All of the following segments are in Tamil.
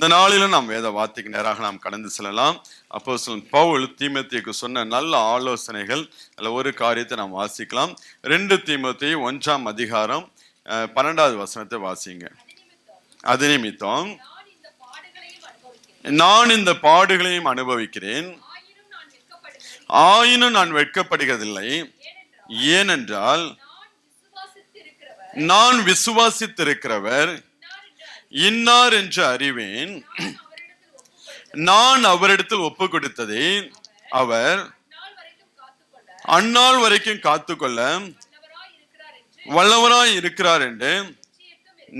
இந்த நாளிலும் நாம் வேத வார்த்தைக்கு நேராக நாம் கடந்து செல்லலாம். அப்போஸ்தலன் பவுல் தீமோத்தேயுக்கு சொன்ன நல்ல ஆலோசனைகள், அதில் ஒரு காரியத்தை நாம் வாசிக்கலாம். 2 தீமோத்தேயு 1ஆம் அதிகாரம் 12வது வசனத்தை வாசிங்க. அது நிமித்தம் நான் இந்த பாடுகளையும் அனுபவிக்கிறேன், ஆயினும் நான் வெட்கப்படுகிறதில்லை. ஏனென்றால் நான் விசுவாசித்திருக்கிறவர் இன்னார் என்று அறிவேன். நான் அவரிடத்தில் ஒப்பு கொடுத்ததை அவர் அந்நாள் வரைக்கும் காத்துக்கொள்ள வல்லவராய் இருக்கிறார் என்று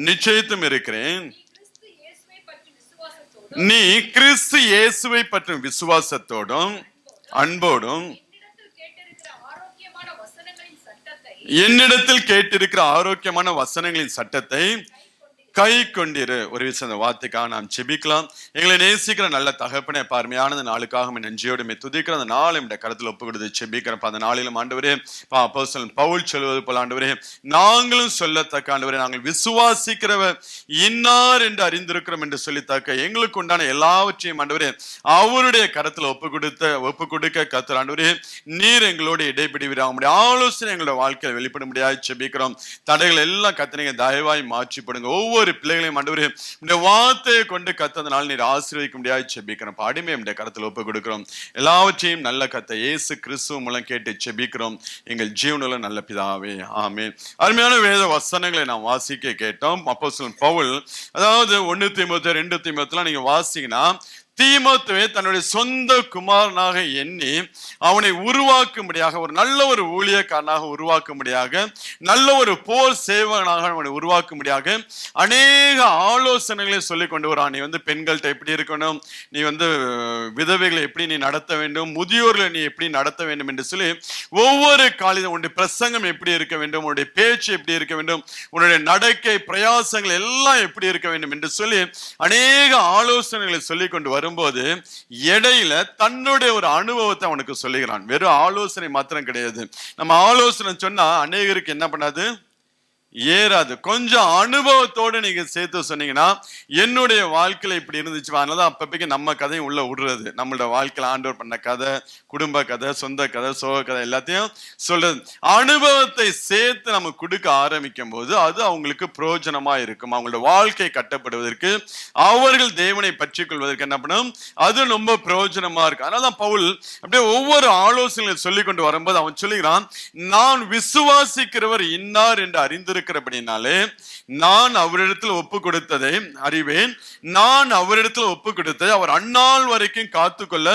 நிச்சயித்தும் இருக்கிறேன். நீ கிறிஸ்து இயேசுவை பற்றும் விசுவாசத்தோடும் அன்போடும் என்னிடத்தில் கேட்டிருக்கிற ஆரோக்கியமான வசனங்களின் சட்டத்தை கை கொண்டிரு. ஒரு விஷயம் வார்த்தைக்காக நாம் செபிக்கலாம். எங்களை நேசிக்கிற நல்ல தகப்பனே, பார்மையானது நாளுக்காக நன்றியோடு துதிக்கிற அந்த நாள் இந்த கருத்தில் ஒப்பு கொடுத்து செபிக்கிறப்ப அந்த நாளிலும் ஆண்டவரே, அப்போஸ்தலன் பவுல் சொல்வது போல ஆண்டவரே, நாங்களும் சொல்லத்தக்க ஆண்டவரே, நாங்கள் விசுவாசிக்கிறவர் இன்னார் என்று அறிந்திருக்கிறோம் என்று சொல்லித்தக்க எங்களுக்கு உண்டான எல்லாவற்றையும் ஆண்டவரே அவருடைய கருத்தில் ஒப்பு கொடுக்க கர்த்தர் ஆண்டவரே, நீர் எங்களோடு இடைபிடிவீராக உம்முடைய ஆலோசனை எங்களோட வாழ்க்கையில் வெளிப்பட முடியாது செபிக்கிறோம். தடைகள் எல்லாம் கர்த்தர் தயவாய் மாற்றிப்படுங்க. ஒவ்வொரு பிள்ளைகளையும் ஆண்டவரே இந்த வார்த்தையை கொண்டு கர்த்தர் நீர் ஆசீர்வதிக்க முடியாது செபிக்கிறோம். அடிமை இந்த கருத்தில் ஒப்பு கொடுக்கிறோம். எல்லாவற்றையும் நல்ல கர்த்தர் இயேசு கிறிஸ்து மூலம் கேட்டு செபிக்கிறோம் எங்கள் ஜீவனுள்ள நல்ல பிதாவே, ஆமென். அருமையான வேத வசனங்களை நாம் வாசிக்க கேட்டோம். அப்போஸ்தலன் பவுல், அதாவது 1 தீமோத்தேயு 2 தீமோத்தேயுலாம் நீங்க வாசிங்கன்னா, தீமோத்தேயுவை தன்னுடைய சொந்த குமாரனாக எண்ணி அவனை உருவாக்கும்படியாக, ஒரு நல்ல ஒரு ஊழியக்காரனாக உருவாக்கும்படியாக, நல்ல ஒரு போர் சேவகனாக அவனை உருவாக்கும்படியாக அநேக ஆலோசனைகளை சொல்லிக் கொண்டு வரான். நீ பெண்கள்கிட்ட எப்படி இருக்கணும், நீ விதவைகளை எப்படி நீ நடத்த வேண்டும், முதியோர்களை நீ எப்படி நடத்த வேண்டும் என்று சொல்லி ஒவ்வொரு காலையும் உன்னுடைய பிரசங்கம் எப்படி இருக்க வேண்டும், உன்னுடைய பேச்சு எப்படி இருக்க வேண்டும், உன்னுடைய நடக்கை பிரயாசங்கள் எல்லாம் எப்படி இருக்க வேண்டும் என்று சொல்லி அநேக ஆலோசனைகளை சொல்லிக் கொண்டு வரும்போது இடையில தன்னுடைய ஒரு அனுபவத்தை அவனுக்கு சொல்லுகிறான். வெறும் ஆலோசனை மாத்திரம் கிடையாது. நம்ம ஆலோசனை சொன்னா அநேகருக்கு என்ன பண்ணாது, ஏறாது. கொஞ்சம் அனுபவத்தோடு நீங்க சேர்த்து சொன்னீங்கன்னா, என்னுடைய வாழ்க்கையில இப்படி இருந்துச்சு, அதனாலதான் அப்பப்பைக்கு நம்ம கதையும் உள்ள விடுறது. நம்மளோட வாழ்க்கையில ஆண்டவர் பண்ண கதை, குடும்ப கதை, சொந்த கதை, சோக கதை எல்லாத்தையும் சொல்றது. அனுபவத்தை சேர்த்து நம்ம கொடுக்க ஆரம்பிக்கும் போது அது அவங்களுக்கு பிரயோஜனமா இருக்கும். அவங்களோட வாழ்க்கை கட்டப்படுவதற்கு, அவர்கள் தேவனை பற்றி கொள்வதற்கு என்ன பண்ணும், அது ரொம்ப பிரயோஜனமா இருக்கு. அதனாலதான் பவுல் அப்படியே ஒவ்வொரு ஆலோசனைகளை சொல்லி கொண்டு வரும்போது அவன் சொல்லுகிறான், நான் விசுவாசிக்கிறவர் இன்னார் என்று அறிந்திருக்கிறபடினாலே நான் அவரிடத்தில் ஒப்பு கொடுத்ததை அறிவேன். நான் அவரிடத்தில் ஒப்பு கொடுத்ததை அவர் அந்நாள் வரைக்கும் காத்துக்கொள்ள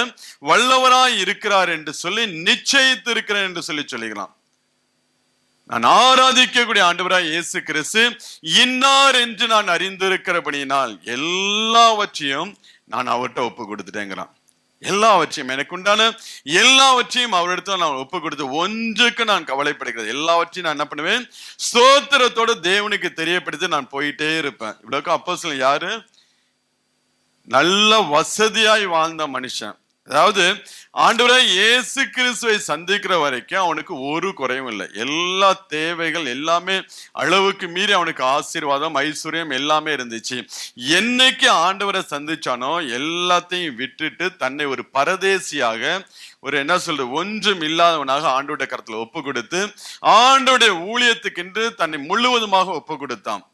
வல்லவராய் இருக்கிறார் என்று சொல்லி நிச்சயித்திருக்கிறேன் என்று சொல்லுகிறான். நான் ஆராதிக்கக்கூடிய ஆண்டவராய் இயேசு கிறிஸ்து இன்னார் என்று நான் அறிந்திருக்கிறபடினால் எல்லாவற்றையும் நான் அவர்கிட்ட ஒப்பு கொடுத்துட்டேங்கிறான். எல்லாவற்றையும், எனக்கு உண்டான எல்லாவற்றையும் அவரிடத்துல நான் ஒப்பு கொடுத்து ஒன்றுக்கு நான் கவலைப்படுகிறது. எல்லாவற்றையும் நான் என்ன பண்ணுவேன், ஸ்தோத்திரத்தோட தேவனுக்கு தெரியப்படுத்தி நான் போயிட்டே இருப்பேன். இவ்வளவுக்கு அப்போஸ்தலன் யாரு, நல்ல வசதியாய் வாழ்ந்த மனுஷன். அதாவது ஆண்டவராய் இயேசு கிறிஸ்துவை சந்திக்கிற வரைக்கும் அவனுக்கு ஒரு குறையும் இல்லை. எல்லா தேவைகள் எல்லாமே அளவுக்கு மீறி அவனுக்கு ஆசீர்வாதம், ஐஸ்வர்யம் எல்லாமே இருந்துச்சு. என்னைக்கு ஆண்டவரை சந்திச்சானோ எல்லாத்தையும் விட்டுட்டு தன்னை ஒரு பரதேசியாக, ஒரு என்ன சொல்றது, ஒன்றும் இல்லாதவனாக ஆண்டவருடைய கரத்துல ஒப்பு கொடுத்து ஆண்டவருடைய ஊழியத்துக்கென்று தன்னை முழுவதுமாக ஒப்பு கொடுத்தான்.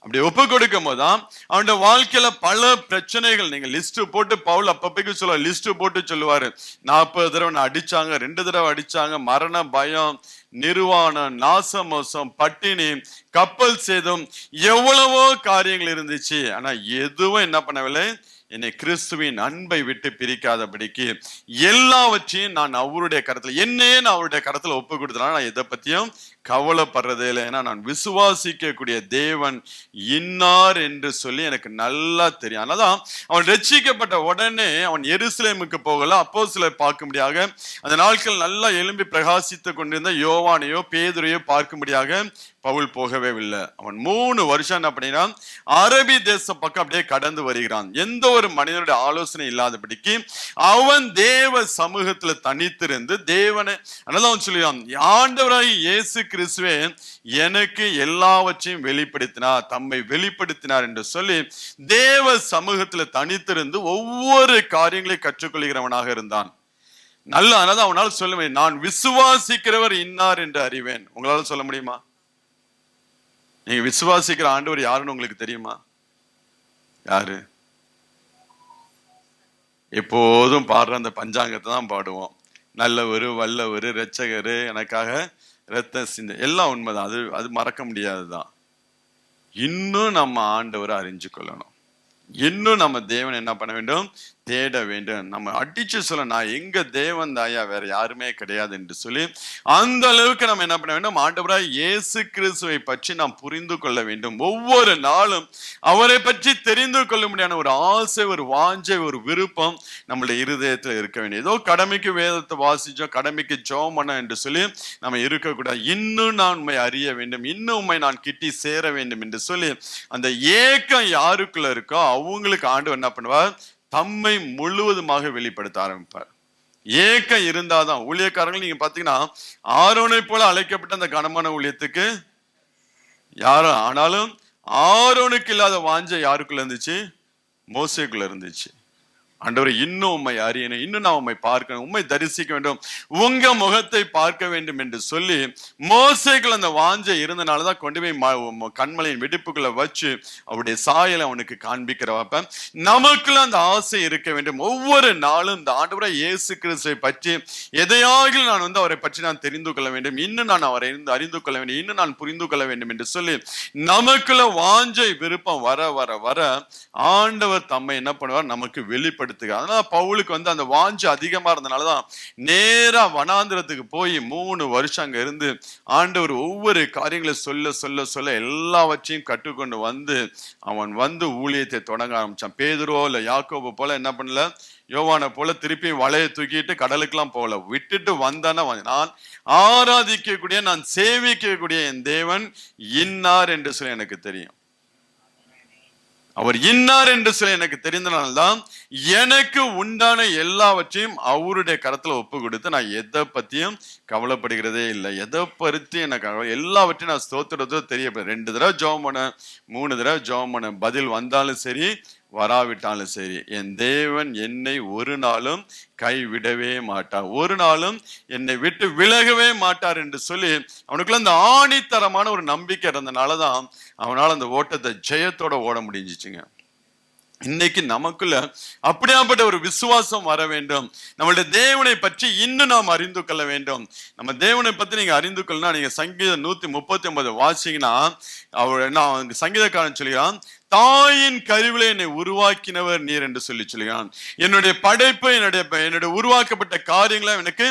அப்படி ஒப்பு கொடுக்கும் போதுதான் அவனுடைய வாழ்க்கையில பல பிரச்சனைகள், நீங்க லிஸ்ட் போட்டு, பவுல் அப்பப்பைக்கு சொல்லுவார், லிஸ்ட் போட்டு சொல்லுவாரு, 40 தடவை அடிச்சாங்க, 2 தடவை அடிச்சாங்க, மரண பயம், நிர்வாணம், நாசமோசம், பட்டினி, கப்பல் சேதம், எவ்வளவோ காரியங்கள் இருந்துச்சு. ஆனா எதுவும் என்ன பண்ணவில்லை, என்னை கிறிஸ்துவின் அன்பை விட்டு பிரிக்காதபடிக்கு எல்லாவற்றையும் நான் அவருடைய கரத்துல, என்னையே நான் அவருடைய கரத்துல ஒப்பு கொடுத்தனால நான் எதை பத்தியும் கவலைப்படுறதே இல்லை. ஏன்னா நான் விசுவாசிக்கக்கூடிய தேவன் இன்னார் என்று சொல்லி எனக்கு நல்லா தெரியும். அதனாலதான் அவன் ரட்சிக்கப்பட்ட உடனே அவன் எருசலேமுக்கு போகல. அப்போஸ்தலரை பார்க்கும்படியாக அந்த நாட்கள் நல்லா எழும்பி பிரகாசித்து கொண்டிருந்த யோவானையோ பேதுரையோ பார்க்கும்படியாக பவுல் போகவே இல்லை. அவன் 3 வருஷம் என்ன பண்ணினான், அரபி தேசம் பக்கம் அப்படியே கடந்து வருகிறான். எந்த ஒரு மனிதனுடைய ஆலோசனை இல்லாதபடிக்கு அவன் தேவ சமூகத்துல தனித்திருந்து தேவனை, அதனால அவன் சொல்லுவான், ஆண்டவராய் இயேசு கிறிஸ்துவே எனக்கு எல்லாவற்றையும் வெளிப்படுத்தினார், தம்மை வெளிப்படுத்தினார் என்று சொல்லி தேவ சமூகத்துல தனித்திருந்து ஒவ்வொரு காரியங்களை கற்றுக்கொள்கிறவனாக இருந்தான். நல்ல அதான் அவனால் சொல்லுவேன், நான் விசுவாசிக்கிறவர் இன்னார் என்று அறிவேன். உங்களால சொல்ல முடியுமா? நீங்க விசுவாசிக்கிற ஆண்டவர் யாருன்னு உங்களுக்கு தெரியுமா? யாரு? எப்போதும் பாடுற அந்த பஞ்சாங்கத்தை தான் பாடுவோம். நல்லவர், வல்லவர், இரட்சகர், எனக்காக இரத்த சிந்த, எல்லாம் உண்மைதான். அது மறக்க முடியாதுதான். இன்னும் நம்ம ஆண்டவரை அறிஞ்சு கொள்ளணும். இன்னும் நம்ம தேவன் என்ன பண்ண வேண்டும்? தேட வேண்டும். நம்ம அடிச்சு சொல்ல, நான் எங்க தேவன் தாயா, வேற யாருமே கிடையாது என்று சொல்லி அந்த அளவுக்கு நம்ம என்ன பண்ண வேண்டும்? ஆண்டவராய் இயேசு கிறிஸ்துவை பற்றி நாம் புரிந்து கொள்ள வேண்டும். ஒவ்வொரு நாளும் அவரை பற்றி தெரிந்து கொள்ள முடியாத ஒரு ஆசை, ஒரு வாஞ்சை, ஒரு விருப்பம் நம்மளுடைய இருதயத்துல இருக்க வேண்டும். ஏதோ கடமைக்கு வேதத்தை வாசிச்சோம், கடமைக்கு ஜெபம் பண்ண என்று சொல்லி நம்ம இருக்கக்கூடாது. இன்னும் நான் உண்மை அறிய வேண்டும், இன்னும் உண்மை நான் கிட்டி சேர வேண்டும் என்று சொல்லி அந்த ஏக்கம் யாருக்குள்ள இருக்கோ அவங்களுக்கு ஆண்டவர் என்ன பண்ணுவார்? தம்மை முழுவதுமாக வெளிப்படுத்த ஆரம்பிப்பார். ஏக்கம் இருந்தாதான் ஊழியக்காரர்கள், நீங்க பாத்தீங்கன்னா ஆரோனை போல அழைக்கப்பட்ட அந்த கனமான ஊழியத்துக்கு யாரும், ஆனாலும் ஆரோனுக்கு இல்லாத வாஞ்சை யாருக்குள்ள இருந்துச்சு? மோசேக்குள்ள இருந்துச்சு. ஆண்டவரை இன்னும் உண்மை அறியணும், இன்னும் நான் உண்மை பார்க்கணும், உண்மை தரிசிக்க வேண்டும், உங்க முகத்தை பார்க்க வேண்டும் என்று சொல்லி மோசேக்குள்ள அந்த வாஞ்சை இருந்தனாலதான் கொண்டு போய் கண்மலையின் வெடிப்புகளை வச்சு அவருடைய சாயலை அவனுக்கு காண்பிக்கிறவப்ப நமக்குள்ள அந்த ஆசை இருக்க வேண்டும். ஒவ்வொரு நாளும் இந்த ஆண்டவரை இயேசு கிறிஸ்துவை பற்றி எதையாக நான் அவரை பற்றி நான் தெரிந்து கொள்ள வேண்டும், இன்னும் நான் அவரை அறிந்து கொள்ள வேண்டும், இன்னும் நான் புரிந்து கொள்ள வேண்டும் என்று சொல்லி நமக்குள்ள வாஞ்சை விருப்பம் வர வர வர ஆண்டவர் தம்மை என்ன பண்ணுவார்? நமக்கு வெளிப்படுத்த. அதனால பவுலுக்கு அந்த வாஞ்சை அதிகமா இருந்தனாலதான் நேரா வனாந்திரத்துக்கு போய் 3 வருஷம் அங்க இருந்து ஆண்டவர் ஒவ்வொரு காரியங்களை சொல்ல சொல்ல சொல்ல எல்லாவற்றையும் கற்றுக்கொண்டு அவன் ஊழியத்தை தொடங்க ஆரம்பிச்சான். பேதுருவோ இல்ல யாக்கோபு போல என்ன பண்ணல, யோவானை போல திருப்பி வலையை தூக்கிட்டு கடலுக்கெல்லாம் போகல, விட்டுட்டு வந்தானா நான் ஆராதிக்கக்கூடிய, நான் சேவிக்கக்கூடிய என் தேவன் இன்னார் என்று சொல்லி எனக்கு தெரியும். அவர் இன்னார் என்று சொல்லி எனக்கு தெரிந்தனால்தான் எனக்கு உண்டான எல்லாவற்றையும் அவருடைய கரத்துல ஒப்பு கொடுத்து நான் எதை பத்தியும் கவலைப்படுகிறதே இல்லை. எதை பற்றி எனக்கு எல்லாவற்றையும் நான் ஸ்தோத்திரத்தோ தெரியப்படுறேன். 2 தடவை ஜெபம் பண்ண, 3 தடவை ஜெபம் பண்ண, பதில் வந்தாலும் சரி வராவிட்டாலும் சரி என் தேவன் என்னை ஒரு நாளும் கைவிடவே மாட்டார், ஒரு நாளும் என்னை விட்டு விலகவே மாட்டார் என்று சொல்லி அவனுக்குள்ள அந்த ஆணித்தரமான ஒரு நம்பிக்கை இருந்தனாலதான் அவனால் அந்த ஓட்டத்தை ஜெயத்தோட ஓட முடிஞ்சிச்சுங்க. இன்னைக்கு நமக்குள்ள அப்படியாப்பட்ட ஒரு விசுவாசம் வர வேண்டும். நம்மளுடைய தேவனை பற்றி இன்னும் நாம் அறிந்து கொள்ள வேண்டும். நம்ம தேவனை பத்தி நீங்க அறிந்து கொள்ளனா, நீங்க சங்கீதம் 139 வாசிங்கன்னா அவர் சங்கீதக்காரன் சொல்லுகிறான், தாயின் கருவிலே என்னை உருவாக்கினவர் நீர் என்று சொல்லுகிறான். என்னுடைய படைப்பு, என்னுடைய உருவாக்கப்பட்ட காரியங்கள எனக்கு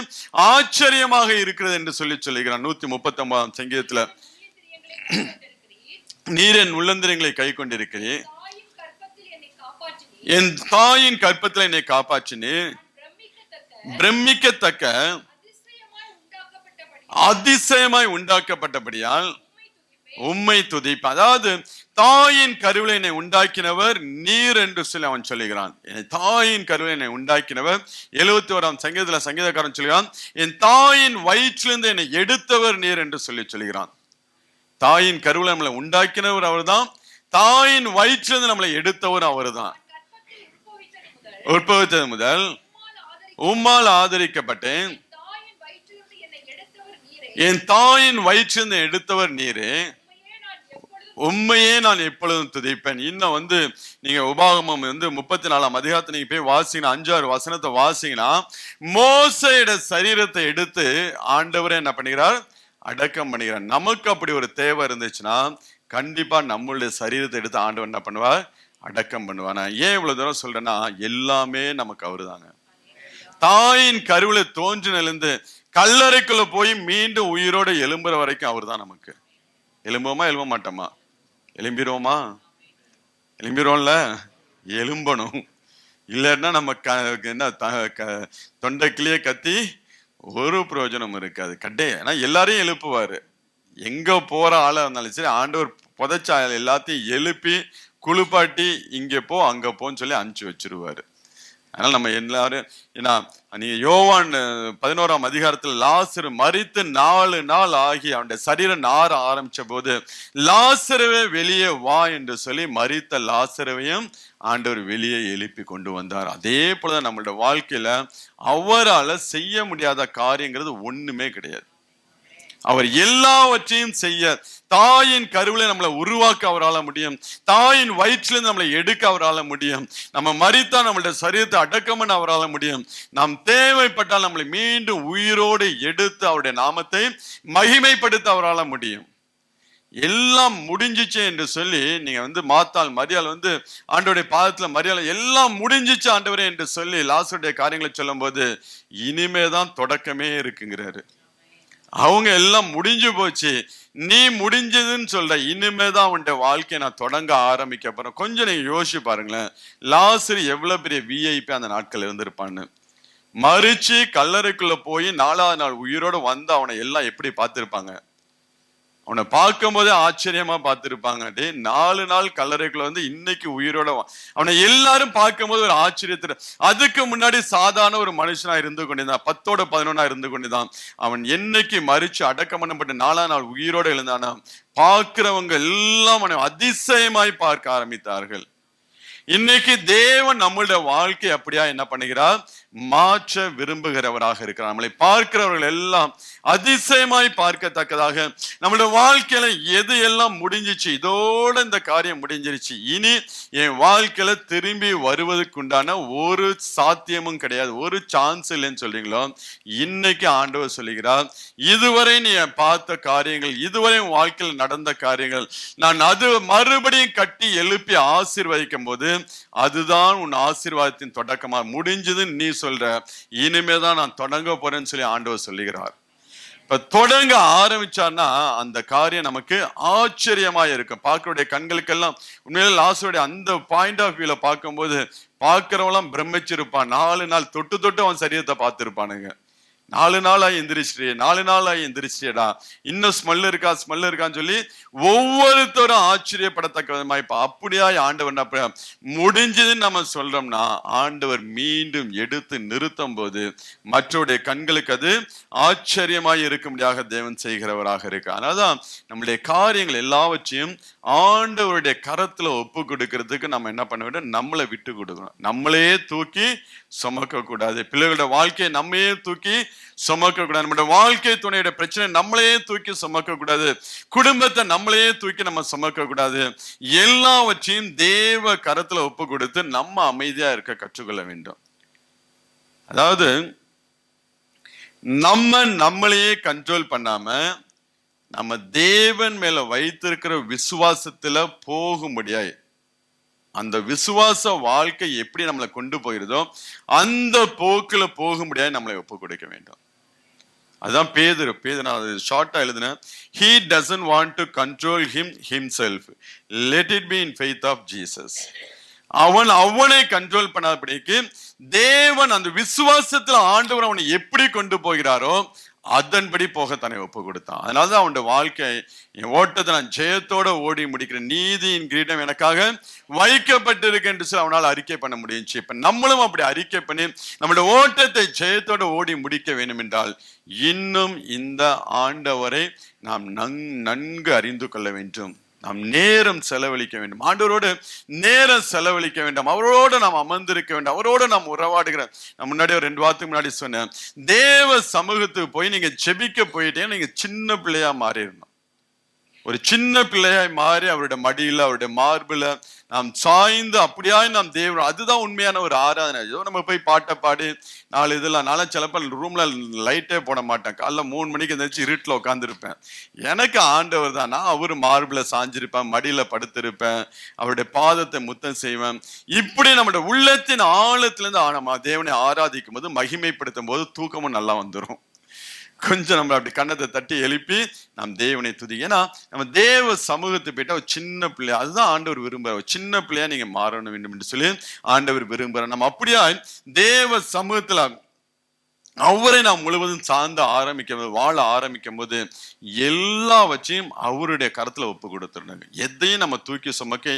ஆச்சரியமாக இருக்கிறது என்று சொல்லுகிறான். 139 சங்கீதத்துல நீர் என் உள்ளந்திரங்களை கை கொண்டிருக்கிறீர், என் தாயின் கற்பத்தில் என்னை காப்பாற்றினீர், பிரமிக்கத்தக்க அதிசயமாய் உண்டாக்கப்பட்டபடியால் உம்மை துதிப்பேன். அதாவது தாயின் கருவிலை என்னை உண்டாக்கினவர் நீர் என்று சொல்லி அவன் சொல்லுகிறான். தாயின் கருவிலை என்னை உண்டாக்கினவர். 71ஆம் சங்கீதத்துல சங்கீதக்காரன் சொல்லுகிறான், என் தாயின் வயிற்றிலிருந்து என்னை எடுத்தவர் நீர் என்று சொல்லுகிறான். தாயின் கருவிலை நம்மளை உண்டாக்கினவர் அவர் தான், தாயின் வயிற்றிலிருந்து நம்மளை எடுத்தவர் அவர் தான். உற்பவித்தது முதல் உம்மால் ஆதரிக்கப்பட்டேன், என் தாயின் வயிற்றிலிருந்து எடுத்தவர் நீரே, உண்மையே நான் எப்பொழுதும் துதிப்பேன். இன்னும் நீங்க உபாகமம் 34ஆம் அதிகாரத்தை நீங்க போய் வாசிங்கன்னா 5-6 வசனத்தை வாசிங்கன்னா மோசேயோட சரீரத்தை எடுத்து ஆண்டவரே என்ன பண்ணுகிறார்? அடக்கம் பண்ணுகிறார். நமக்கு அப்படி ஒரு தேவை இருந்துச்சுன்னா கண்டிப்பா நம்மளுடைய சரீரத்தை எடுத்து ஆண்டவர் என்ன பண்ணுவார்? அடக்கம் பண்ணுவானா. ஏன் இவ்வளவு தூரம் சொல்றேன்னா, எல்லாமே நமக்கு அவரு தாங்க. தாயின் கருவில தோன்றினிலிருந்து கல்லறைக்குள்ள போய் மீண்டும் உயிரோட எழும்புற வரைக்கும் அவர் தான் நமக்கு. எலும்புவோமா எழும்ப மாட்டோமா? எலும்பிடுவோமா? எலும்பிடுவோம்ல, எலும்பணும். இல்லைன்னா நம்ம என்ன தொண்டைக்கிளியே கத்தி ஒரு பிரயோஜனம் இருக்காது. ஏன்னா எல்லாரையும் எழுப்புவாரு. எங்க போற ஆளா இருந்தாலும் சரி ஆண்டவர் புதைச்ச எல்லாத்தையும் எழுப்பி குளிப்பாட்டி இங்கே போ அங்க போன்னு சொல்லி அனுப்பிச்சு வச்சிருவாரு. அதனால நம்ம எல்லாரும் ஏன்னா நீங்க யோவான் 11ஆம் அதிகாரத்தில் லாசரு மரித்து 4 நாள் ஆகி அவனுடைய சரீரம் நார ஆரம்பிச்ச போது லாசருவே வெளியே வா என்று சொல்லி மரித்த லாசருவையும் ஆண்டவர் வெளியே எழுப்பி கொண்டு வந்தார். அதே போல நம்மளோட வாழ்க்கையில அவரால் செய்ய முடியாத காரியங்கிறது ஒண்ணுமே கிடையாது. அவர் எல்லாவற்றையும் செய்ய, தாயின் கருவில நம்மளை உருவாக்க அவரால் முடியும், தாயின் வயிற்றிலிருந்து நம்மளை எடுக்க அவரால் முடியும், நம்ம மரித்தா நம்மளுடைய சரீரத்தை அடக்கம் பண்ண அவரால் முடியும், நாம் தேவைப்பட்டால் நம்மளை மீண்டும் உயிரோடு எடுத்து அவருடைய நாமத்தை மகிமைப்படுத்த அவரால் முடியும். எல்லாம் முடிஞ்சிச்சு என்று சொல்லி நீங்க மாத்தாள் மரியாள் ஆண்டவருடைய பாதத்துல மரியாள் எல்லாம் முடிஞ்சிச்சு ஆண்டவரே என்று சொல்லி லாசருடைய காரியங்களை சொல்லும் போது இனிமேதான் தொடக்கமே இருக்குங்கிறாரு. அவங்க எல்லாம் முடிஞ்சு போச்சு, நீ முடிஞ்சதுன்னு சொல்ற, இனிமேதான் அவனுடைய வாழ்க்கையை நான் தொடங்க ஆரம்பிக்க போறேன். கொஞ்சம் நீங்க யோசிச்சு பாருங்களேன், லாசரு எவ்வளவு பெரிய விஐபி அந்த நாட்கள் இருந்திருப்பான்னு. மறிச்சு கல்லறைக்குள்ள போய் 4ஆவது நாள் உயிரோடு அவனை எல்லாம் எப்படி பார்த்திருப்பாங்க? அவனை பார்க்கும் போதே ஆச்சரியமா பார்த்திருப்பாங்க. 4 நாள் கல்லறைக்குள்ள இன்னைக்கு உயிரோட அவனை எல்லாரும் பார்க்கும் போது ஒரு ஆச்சரியத்துல, அதுக்கு முன்னாடி சாதாரண ஒரு மனுஷனா இருந்து கொண்டிருந்தான், 10ஓட 11 இருந்து கொண்டுதான். அவன் என்னைக்கு மறிச்சு அடக்கம் பண்ணப்பட்டு 4ஆம் நாள் உயிரோட எழுந்தானா, பார்க்கிறவங்க எல்லாம் அவனை அதிசயமாய் பார்க்க ஆரம்பித்தார்கள். இன்னைக்கு தேவன் நம்மளுடைய வாழ்க்கை அப்படியா என்ன பண்ணுகிறார்? மாற்ற விரும்புகிறவராக இருக்கிறார். நம்மளை பார்க்கிறவர்கள் எல்லாம் அதிசயமாய் பார்க்கத்தக்கதாக நம்மளுடைய வாழ்க்கையில எது எல்லாம் முடிஞ்சிச்சு, இதோட இந்த காரியம் முடிஞ்சிருச்சு, இனி என் வாழ்க்கையில திரும்பி வருவதற்குண்டான ஒரு சாத்தியமும் கிடையாது, ஒரு சான்ஸ் இல்லைன்னு சொல்றீங்களோ, இன்னைக்கு ஆண்டவர் சொல்லுகிறார், இதுவரை நீ பார்த்த காரியங்கள், இதுவரை உன் வாழ்க்கையில் நடந்த காரியங்கள், நான் அது மறுபடியும் கட்டி எழுப்பி ஆசீர்வதிக்கும் போது அதுதான் உன் ஆசீர்வாதத்தின் தொடக்கமா முடிஞ்சது. நீ சொல்ற இனிமேதான் நான் தொடங்க போறேன்னு சொல்லி ஆண்டவர் சொல்லுகிறார். இப்ப தொடங்க ஆரம்பிச்சார்னா அந்த காரியம் நமக்கு ஆச்சரியமா இருக்கும். பார்க்கக்கூடிய கண்களுக்கெல்லாம் உண்மையில லாசருடைய அந்த பாயிண்ட் ஆஃப் வியூல பார்க்கும்போது பார்க்கிறவங்களாம் பிரமிச்சிருப்பான். 4 நாள் தொட்டு தொட்டு அவன் சரீரத்தை பார்த்திருப்பானுங்க. 4 நாளாய் எந்திரிச்சிட்டே, 4 நாளாய் எந்திரிச்சிட்டேடா, இன்னும் ஸ்மெல் இருக்கான்னு சொல்லி ஒவ்வொருத்தரும் ஆச்சரியப்படத்தக்க விதமா இப்ப அப்படியாய் ஆண்டவர் முடிஞ்சதுன்னு நம்ம சொல்றோம்னா ஆண்டவர் மீண்டும் எடுத்து நிறுத்தும் போது மற்றவருடைய கண்களுக்கு அது ஆச்சரியமாய் இருக்கும்படியாக தேவன் செய்கிறவராக இருக்கு. அதனாலதான் நம்மளுடைய காரியங்கள் எல்லாவற்றையும் ஆண்டவருடைய கரத்துல ஒப்பு கொடுக்கறதுக்கு நம்ம என்ன பண்ண வேண்டும்? நம்மளை விட்டு கொடுக்கணும். நம்மளே தூக்கி சுமக்க கூடாது. பிள்ளைகளோட வாழ்க்கையை நம்மையே தூக்கி சுமக்க கூடாது. நம்மளோட வாழ்க்கை துணையோட பிரச்சனை நம்மளையே தூக்கி சுமக்க கூடாது. குடும்பத்தை நம்மளையே தூக்கி நம்ம சுமக்க கூடாது. எல்லாவற்றையும் தேவ கரத்துல ஒப்பு கொடுத்து நம்ம அமைதியா இருக்க கற்றுக்கொள்ள வேண்டும். அதாவது நம்மளையே கண்ட்ரோல் பண்ணாம நம்ம தேவன் மேல வைத்திருக்கிற விசுவாசத்துல போக முடியாது. அந்த விசுவாச வாழ்க்கை எப்படி நம்மளை கொண்டு போயிருதோ அந்த போக்குல போக முடியாது, நம்மளை ஒப்பு கொடுக்க வேண்டும். அதுதான் பேதுரு நான் ஷார்ட்டா எழுதினேன். He doesn't want to control himself. Let it be in faith of Jesus. அவனை கண்ட்ரோல் பண்ணாதபடிக்கு தேவன் அந்த விசுவாசத்துல ஆண்டவர் அவனை எப்படி கொண்டு போகிறாரோ அதன்படி போக தன்னை ஒப்பு கொடுத்தான். அதனாலதான் அவனுடைய வாழ்க்கை, என் ஓட்டத்தை நான் ஜெயத்தோட ஓடி முடிக்கிறேன், நீதியின் கிரீடம் எனக்காக வைக்கப்பட்டிருக்கு என்று சொல்லி அவனால் அறிக்கை பண்ண முடியுச்சு. இப்ப நம்மளும் அப்படி அறிக்கை பண்ணி நம்மளுடைய ஓட்டத்தை ஜெயத்தோட ஓடி முடிக்க வேண்டும் என்றால் இன்னும் இந்த ஆண்டவரை நாம் நன்கு அறிந்து கொள்ள வேண்டும். நாம் நேரம் செலவழிக்க வேண்டும், ஆண்டவரோடு நேரம் செலவழிக்க வேண்டும், அவரோடு நாம் அமர்ந்திருக்க வேண்டும், அவரோடு நாம் உறவாடுகிற. நான் முன்னாடி ஒரு 2 வாரத்துக்கு முன்னாடி சொன்னேன், தேவ சமூகத்துக்கு போய் நீங்க ஜெபிக்க போயிட்டே நீங்க சின்ன பிள்ளையா மாறிடணும். ஒரு சின்ன பிள்ளையாய் மாறி அவருடைய மடியில அவருடைய மார்புல நாம் சாய்ந்து அப்படியாய் நாம் தேவன், அதுதான் உண்மையான ஒரு ஆராதனை. ஏதோ நம்ம போய் பாட்டை பாடி நானும் சிலப்ப ரூம்ல லைட்டே போட மாட்டேன், காலைல 3 மணிக்கு எந்திரிச்சு இருட்டில் உட்காந்துருப்பேன். எனக்கு ஆண்டவர் தான், நான் அவரு மார்புல சாஞ்சிருப்பேன், மடியில படுத்திருப்பேன், அவருடைய பாதத்தை முத்தம் செய்வேன். இப்படி நம்முடைய உள்ளத்தின் ஆழத்திலிருந்து ஆழமா தேவனை ஆராதிக்கும் போது மகிமைப்படுத்தும் போது தூக்கமும் நல்லா வந்துடும். கொஞ்சம் நம்ம அப்படி கண்ணத்தை தட்டி எழுப்பி நாம் தேவனை துதி. ஏன்னா நம்ம தேவ சமூகத்தை போயிட்டா ஒரு சின்ன பிள்ளையா, அதுதான் ஆண்டவர் விரும்புகிறார். ஒரு சின்ன பிள்ளையா நீங்க மாறணும் வேண்டும் என்று சொல்லி ஆண்டவர் விரும்புகிறார். நம்ம அப்படியா தேவ சமூகத்துல அவரை நாம் முழுவதும் சார்ந்து வாழ ஆரம்பிக்கும் போது எல்லாவற்றையும் அவருடைய கருத்துல ஒப்பு கொடுத்துருந்தாங்க. எதையும் நம்ம தூக்கி சுமக்க,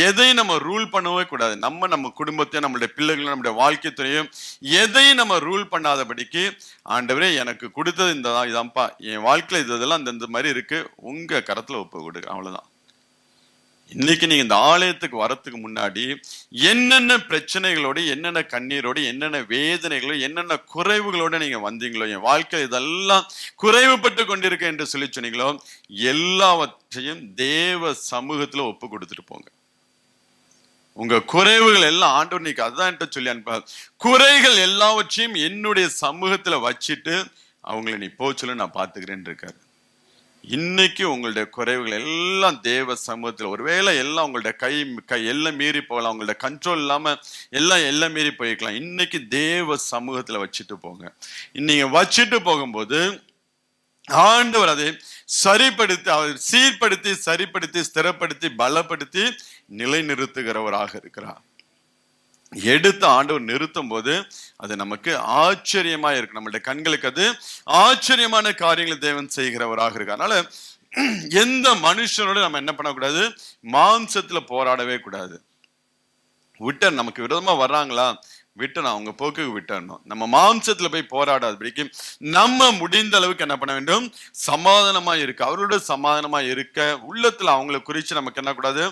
எதையும் நம்ம ரூல் பண்ணவே கூடாது. நம்ம குடும்பத்தையும் நம்மளுடைய பிள்ளைகளும் நம்முடைய வாழ்க்கை துறையும் எதையும் நம்ம ரூல் பண்ணாதபடிக்கு, ஆண்டவரே எனக்கு கொடுத்தது இதான்ப்பா, என் வாழ்க்கையில இதெல்லாம் இந்த மாதிரி இருக்கு, உங்க கருத்துல ஒப்பு கொடுங்க, அவ்வளவுதான். இன்னைக்கு நீங்க இந்த ஆலயத்துக்கு வரத்துக்கு முன்னாடி என்னென்ன பிரச்சனைகளோடு, என்னென்ன கண்ணீரோடு, என்னென்ன வேதனைகளோ, என்னென்ன குறைவுகளோட நீங்க வந்தீங்களோ, என் வாழ்க்கை இதெல்லாம் குறைவுபட்டு கொண்டிருக்க என்று சொல்லி சொன்னீங்களோ, எல்லாவற்றையும் தேவ சமூகத்துல ஒப்பு கொடுத்துட்டு போங்க. உங்க குறைவுகள் எல்லாம் ஆண்டவர் நீக்கு அதுதான் சொல்லி அனுப்பார். குறைகள் எல்லாவற்றையும் என்னுடைய சமூகத்துல வச்சுட்டு அவங்களை நீ போச்சல நான் பாத்துக்கிறேன்னு இருக்காரு. இன்னைக்கு உங்களுடைய குறைவுகள் எல்லாம் தேவ சமூகத்தில், ஒருவேளை எல்லாம் உங்களுடைய கை எல்லாம் மீறி போகலாம், உங்களுடைய கண்ட்ரோல் இல்லாம எல்லாம் மீறி போய்க்கலாம். இன்னைக்கு தேவ சமூகத்துல வச்சுட்டு போங்க. நீங்க வச்சுட்டு போகும்போது ஆண்டவர் அதை சரிப்படுத்தி, அவர் சீர்படுத்தி, சரிப்படுத்தி, ஸ்திரப்படுத்தி, பலப்படுத்தி நிலைநிறுத்துகிறவராக இருக்கிறார். எடுத்து ஆண்டவர் நிறுத்தும் போது அது நமக்கு ஆச்சரியமா இருக்கு. நம்மளுடைய கண்களுக்கு அது ஆச்சரியமான காரியங்களை தேவன் செய்கிறவராக இருக்கு. அதனால எந்த மனுஷனோட நம்ம என்ன பண்ணக்கூடாது, மாம்சத்துல போராடவே கூடாது. நமக்கு விரோதமா வர்றாங்களா, விட்டணும், அவங்க போக்குக்கு விட்டணும். நம்ம மாம்சத்துல போய் போராடாதபடிக்கு நம்ம முடிந்த அளவுக்கு என்ன பண்ண வேண்டும், சமாதானமா இருக்க, அவரோட சமாதானமா இருக்க, உள்ளத்துல அவங்களை குறிச்சு நமக்கு என்ன கூடாது,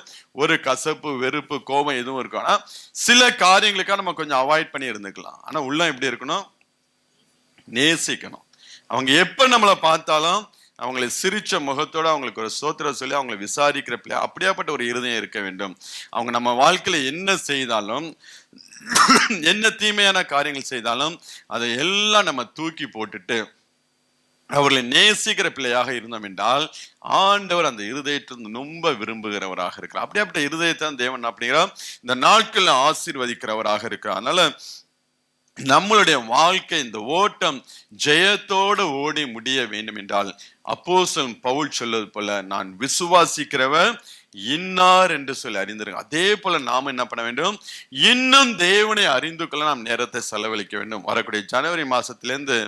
ஒரு கசப்பு, வெறுப்பு, கோபம் எதுவும் இருக்கும். ஆனா சில காரியங்களுக்காக நம்ம கொஞ்சம் அவாய்ட் பண்ணி இருந்துக்கலாம். ஆனா உள்ள எப்படி இருக்கணும், நேசிக்கணும். அவங்க எப்ப நம்மளை பார்த்தாலும் அவங்களை சிரிச்ச முகத்தோட அவங்களுக்கு ஒரு ஸ்தோத்திரம் சொல்லி அவங்களை விசாரிக்கிற பிள்ளை, அப்படியாப்பட்ட ஒரு இருதயம் இருக்க வேண்டும். அவங்க நம்ம வாழ்க்கையில என்ன செய்தாலும், என்ன தீமையான காரியங்கள் செய்தாலும் அதை எல்லாம் நம்ம தூக்கி போட்டுட்டு அவர்களை நேசிக்கிற பிள்ளையாக இருந்தோம் என்றால் ஆண்டவர் அந்த இருதயத்தை ரொம்ப விரும்புகிறவராக இருக்கிறார். அப்படியாப்பட்ட இருதயத்தை தேவன் அப்படிங்கிற இந்த நாட்கள்ல ஆசீர்வதிக்கிறவராக இருக்கிறார். அதனால நம்மளுடைய வாழ்க்கை, இந்த ஓட்டம் ஜெயத்தோடு ஓடி முடிய வேண்டும் என்றால் அப்போஸ்தலன் பவுல் சொல்வது போல, நான் விசுவாசிக்கிறவர் இன்னார் என்று சொல்லி அறிந்திருக்க. அதே போல நாம என்ன பண்ண வேண்டும், இன்னும் தேவனை அறிந்து கொள்ள நாம் நேரத்தை செலவழிக்க வேண்டும். வரக்கூடிய ஜனவரி மாசத்திலேருந்து,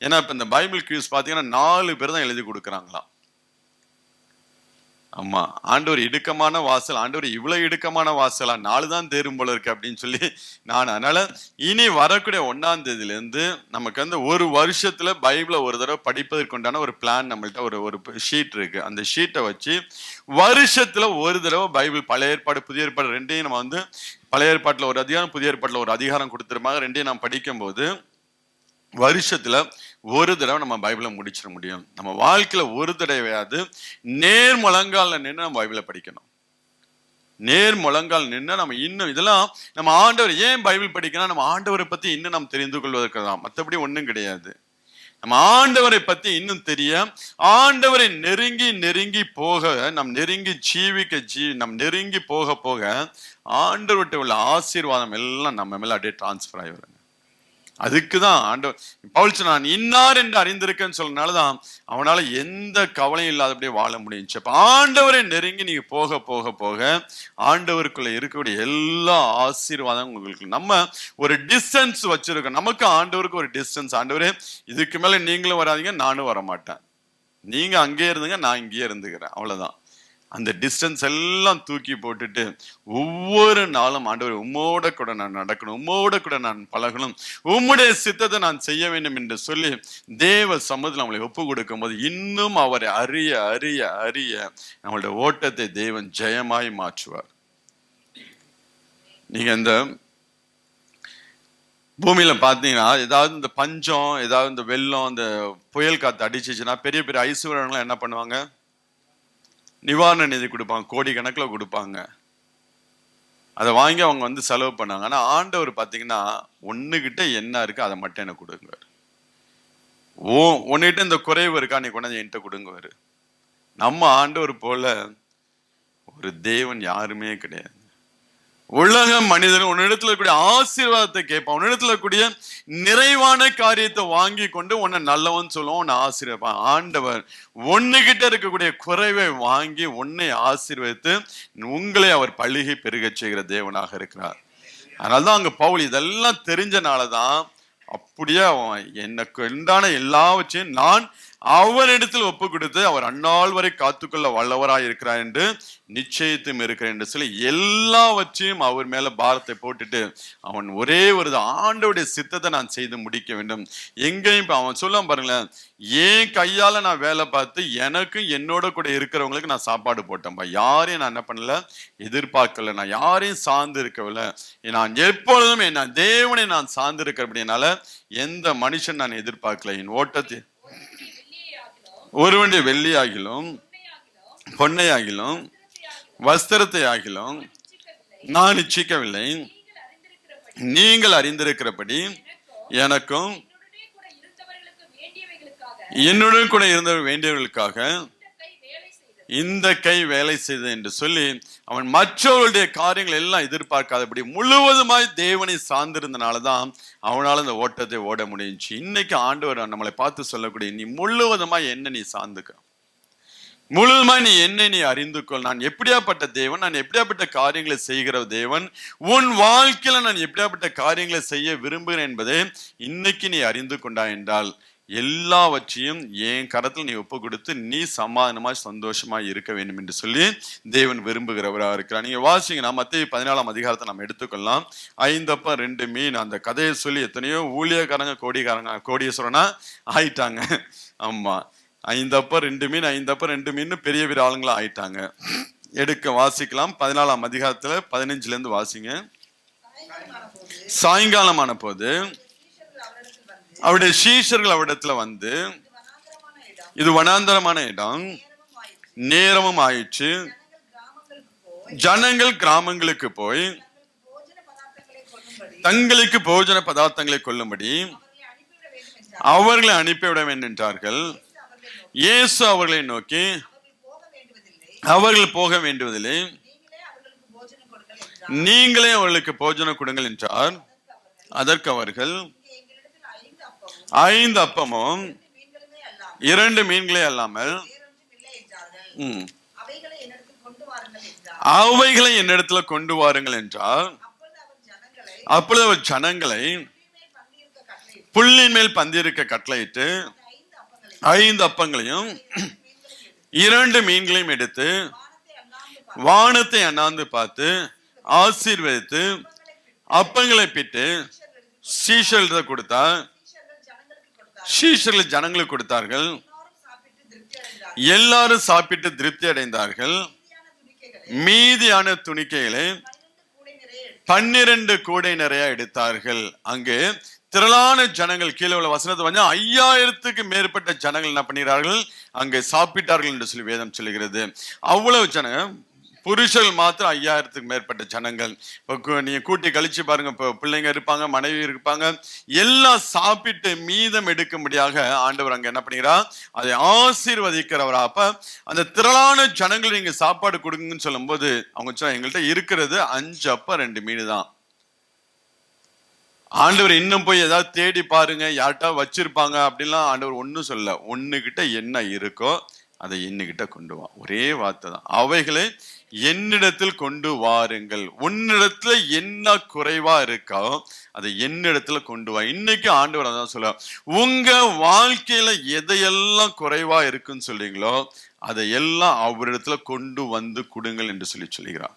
ஏன்னா இப்ப இந்த பைபிள் கியூஸ் பாத்தீங்கன்னா 4 பேர் தான் எழுதி கொடுக்குறாங்களாம். ஆமா, ஆண்டவர் இடுக்கமான வாசல், ஆண்டவர் இவ்வளவு இடுக்கமான வாசலா, 4 தான் தேரும் போல இருக்கு அப்படின்னு சொல்லி அதனால இனி வரக்கூடிய 1ஆம் தேதியில இருந்து நமக்கு வந்து ஒரு வருஷத்துல பைபிளை ஒரு தடவை படிப்பதற்கு உண்டான ஒரு பிளான் நம்மள்ட்ட ஒரு ஷீட் இருக்கு. அந்த ஷீட்டை வச்சு வருஷத்துல ஒரு தடவை பைபிள், பழைய ஏற்பாடு புதிய ஏற்பாடு ரெண்டையும் நம்ம வந்து, பழைய ஏற்பாட்டுல ஒரு அதிகாரம், புதிய ஏற்பாட்டுல ஒரு அதிகாரம் கொடுத்துருப்பாங்க. ரெண்டையும் நாம் படிக்கும் போது வருஷத்துல ஒரு தடவை நம்ம பைபிளை முடிச்சிட முடியும். நம்ம வாழ்க்கையில ஒரு தடவையாவது நேர் முழங்கால நின்று நம்ம பைபிளை படிக்கணும். நேர் முழங்கால் நின்று நம்ம இன்னும் இதெல்லாம் நம்ம ஆண்டவர் ஏன் பைபிள் படிக்கணும், நம்ம ஆண்டவரை பத்தி இன்னும் நாம் தெரிந்து கொள்வதற்கு தான், மற்றபடி ஒன்றும் கிடையாது. நம்ம ஆண்டவரை பத்தி இன்னும் தெரிய, ஆண்டவரை நெருங்கி நெருங்கி போக, நம் நெருங்கி நம் நெருங்கி போக போக ஆண்டவர்கிட்ட உள்ள ஆசீர்வாதம் எல்லாம் நம்ம மேல அப்படியே டிரான்ஸ்பர் ஆகி வருங்க. அதுக்குதான் ஆண்டவர் பவுல் நான் இன்னார் என்று அறிந்திருக்கேன்னு சொல்றதுனாலதான் அவனால எந்த கவலையும் இல்லாதபடியே வாழ முடியுச்சு. அப்ப ஆண்டவரை நெருங்கி நீங்க போக போக போக ஆண்டவருக்குள்ள இருக்கக்கூடிய எல்லா ஆசீர்வாதம் உங்களுக்கு, நம்ம ஒரு டிஸ்டன்ஸ் வச்சிருக்கோம், நமக்கு ஆண்டவருக்கு ஒரு டிஸ்டன்ஸ். ஆண்டவரே இதுக்கு மேல நீங்களும் வராதீங்க, நானும் வரமாட்டேன், நீங்க அங்கே இருந்துங்க, நான் இங்கேயே இருந்துக்கிறேன், அவ்வளவுதான். அந்த டிஸ்டன்ஸ் எல்லாம் தூக்கி போட்டுட்டு ஒவ்வொரு நாளும் ஆண்டவர் உம்மோட கூட நான் நடக்கணும், உம்மோட கூட நான் பழகணும், உம்முடைய சித்தத்தை நான் செய்ய வேண்டும் என்று சொல்லி தேவ சமூகத்தில் நம்மளை ஒப்பு கொடுக்கும் போது இன்னும் அவரை அறிய அறிய அறிய நம்மளுடைய ஓட்டத்தை தேவன் ஜெயமாய் மாற்றுவார். நீங்க இந்த பூமியில பாத்தீங்கன்னா ஏதாவது இந்த பஞ்சம், ஏதாவது இந்த வெள்ளம், இந்த புயல் காத்து அடிச்சிச்சுன்னா பெரிய பெரிய ஐஸ்வர்யங்களாம் என்ன பண்ணுவாங்க, நிவாரண நிதி கொடுப்பாங்க, கோடி கணக்கில் கொடுப்பாங்க. அதை வாங்கி அவங்க வந்து செலவு பண்ணாங்க. ஆனா ஆண்டவர் பாத்தீங்கன்னா ஒண்ணுகிட்ட என்ன இருக்கு அதை மட்டும் எனக்கு கொடுங்க, உன்னிட்ட இந்த குறைவு இருக்கா நீ கொண்டாந்து என்கிட்ட கொடுங்குவாரு. நம்ம ஆண்டவர் போல ஒரு தேவன் யாருமே கிடையாது. உலக மனிதன் உன்னிடத்துல இருக்கக்கூடிய ஆசீர்வாதத்தை கேட்பான், உன்னிடத்துல இருக்கக்கூடிய நிறைவான காரியத்தை வாங்கி கொண்டு உன்னை நல்லவன் சொல்லுவோம், உன்னை ஆசீர்வான். ஆண்டவர் ஒன்னுகிட்ட இருக்கக்கூடிய குறைவை வாங்கி உன்னை ஆசீர்வதித்து உங்களை அவர் பள்ளிகை பெருக செய்கிற தேவனாக இருக்கிறார். அதனால்தான் அங்க பவுல் இதெல்லாம் தெரிஞ்சனாலதான் அப்படியே அவன் எனக்கு உண்டான எல்லாவற்றையும் நான் அவரிடத்தில் ஒப்பு கொடுத்து அவர் அந்நாள் வரை காத்துக்கொள்ள வல்லவராய் இருக்கிறார் என்று நிச்சயத்தும் இருக்கிறேன் என்று சொல்லி எல்லாவற்றையும் அவர் மேல பாரத்தை போட்டுட்டு அவன் ஒரே ஒரு ஆண்டவருடைய சித்தத்தை நான் செய்து முடிக்க வேண்டும். எங்கேயும் அவன் சொல்ல பாருங்களேன், ஏன் கையால நான் வேலை பார்த்து எனக்கு என்னோட கூட இருக்கிறவங்களுக்கு நான் சாப்பாடு போட்டேன்பா. யாரையும் நான் என்ன பண்ணல, எதிர்பார்க்கல. நான் யாரையும் சார்ந்து இருக்கவில்லை. நான் எப்பொழுதும் என்ன தேவனை நான் சார்ந்து இருக்கிறபடினால எந்த மனுஷன் நான் எதிர்பார்க்கல. என் ஓட்டத்தை ஒருவனுடைய வெள்ளியாகிலும் பொன்னையாகிலும் வஸ்திரத்தை ஆகிலும் நான் இச்சிக்கவில்லை. நீங்கள் அறிந்திருக்கிறபடி எனக்கும் என்னுடன் கூட இருந்த வேண்டியவர்களுக்காக இந்த கை வேலை செய்தது என்று சொல்லி அவன் மற்றவர்களுடைய காரியங்கள் எல்லாம் எதிர்பார்க்காதபடி முழுவதுமாய் தேவனை சார்ந்திருந்தனாலதான் அவனால இந்த ஓட்டத்தை ஓட முடிஞ்சுச்சு. இன்னைக்கு ஆண்டவர் நம்மளை பார்த்து சொல்லக்கூடிய, நீ முழுவதுமாய் என்ன நீ சார்ந்துக்க, முழுவதுமாய் நீ என்னை நீ அறிந்து கொள். நான் எப்படியாப்பட்ட தேவன், நான் எப்படியாப்பட்ட காரியங்களை செய்கிற தேவன், உன் வாழ்க்கையில நான் எப்படியாப்பட்ட காரியங்களை செய்ய விரும்புகிறேன் என்பதை இன்னைக்கு நீ அறிந்து கொண்டா என்றால் எல்லாவற்றையும் என் கரத்தில் நீ ஒப்பு கொடுத்து நீ சமாதானமாய் சந்தோஷமாய் இருக்க வேண்டும் என்று சொல்லி தேவன் விரும்புகிறவராக இருக்கிறார். நீங்க வாசிங்கன்னா மத்தேயு 14ஆம் அதிகாரத்தை நம்ம எடுத்துக்கொள்ளலாம். 5 அப்பம் 2 மீன் அந்த கதையை சொல்லி எத்தனையோ ஊழியக்காரங்க கோடீஸ்வரனா ஆயிட்டாங்க. ஆமா, 5 அப்பம் 2 மீன் 5 அப்பம் 2 மீன் பெரிய பெரிய ஆளுங்களா ஆயிட்டாங்க. எடுக்க வாசிக்கலாம். 14ஆம் அதிகாரத்துல 15ல இருந்து வாசிங்க. சாயங்காலமான போது அவருடைய சீஷர்கள் அவரிடத்துல வந்து, இது வனாந்தரமான இடம், நேரமும் ஆயிடுச்சு, ஜனங்கள் கிராமங்களுக்கு போய் தங்களுக்கு போஜன பதார்த்தங்களை கொள்ளும்படி அவர்களை அனுப்பிவிட வேண்டும் என்றார்கள். இயேசு அவர்களை நோக்கி, அவர்கள் போக வேண்டுவதில்லை, நீங்களே அவர்களுக்கு போஜனம் கொடுங்கள் என்றார். அதற்கு அவர்கள், 5 அப்பமும் 2 மீன்களே அல்லாமல் அவைகளை என்னிடத்துல கொண்டு வாருங்கள் என்றார். அப்பொழுது அவர் ஜனங்களை புல்லின் மேல் பந்தியிருக்க கட்டளையிட்டு 5 அப்பங்களையும் 2 மீன்களையும் எடுத்து வானத்தை அண்ணாந்து பார்த்து ஆசீர்வதித்து அப்பங்களை பிட்டு சீஷர்களுக்கு கொடுத்தார். சீஷர்கள் ஜனங்களுக்கு கொடுத்தார்கள். எல்லாரும் சாப்பிட்டு திருப்தி அடைந்தார்கள். மீதியான துணிக்கைகளை 12 கூடை நிறைய எடுத்தார்கள். அங்கு திரளான ஜனங்கள், கீழே உள்ள வசனத்தை வந்து 5000க்கு மேற்பட்ட ஜனங்கள் என்ன பண்ணுகிறார்கள், அங்கே சாப்பிட்டார்கள் என்று சொல்லி வேதம் சொல்லுகிறது. அவ்வளவு ஜனங்கள், புருஷர்கள் மாத்திரம் 5000க்கு மேற்பட்ட ஜனங்கள். இப்போ நீங்க கூட்டி கழிச்சு பாருங்க, இப்போ பிள்ளைங்க இருப்பாங்க, மனைவி இருப்பாங்க, எல்லாம் சாப்பிட்டு மீதம் எடுக்கும்படியாக ஆண்டவர் அங்க என்ன பண்ணுகிறார், அதை ஆசீர்வதிக்கிறவரா. அப்ப அந்த திரளான ஜனங்கள் நீங்க சாப்பாடு கொடுங்கன்னு சொல்லும் போது அவங்க சொன்னா, எங்கள்கிட்ட இருக்கிறது 5 அப்பம் 2 மீன் தான். ஆண்டவர் இன்னும் போய் ஏதாவது தேடி பாருங்க, யார்கிட்ட வச்சிருப்பாங்க அப்படின்லாம் ஆண்டவர் ஒன்னும் சொல்ல. ஒண்ணுகிட்ட என்ன இருக்கோ அதை என்னகிட்ட கொண்டு வா. ஒரே வார்த்தை தான், அவைகளை என்னிடத்தில் கொண்டு வாருங்கள். உன்னிடத்துல என்ன குறைவா இருக்கோ அதை என்னிடத்துல கொண்டு வா. இன்னைக்கு ஆண்டவர் அதான் சொல்ல, உங்க வாழ்க்கையில எதையெல்லாம் குறைவா இருக்குன்னு சொல்றீங்களோ அதை எல்லாம் அவரிடத்துல கொண்டு வந்து கொடுங்கள் என்று சொல்லி சொல்லுகிறார்.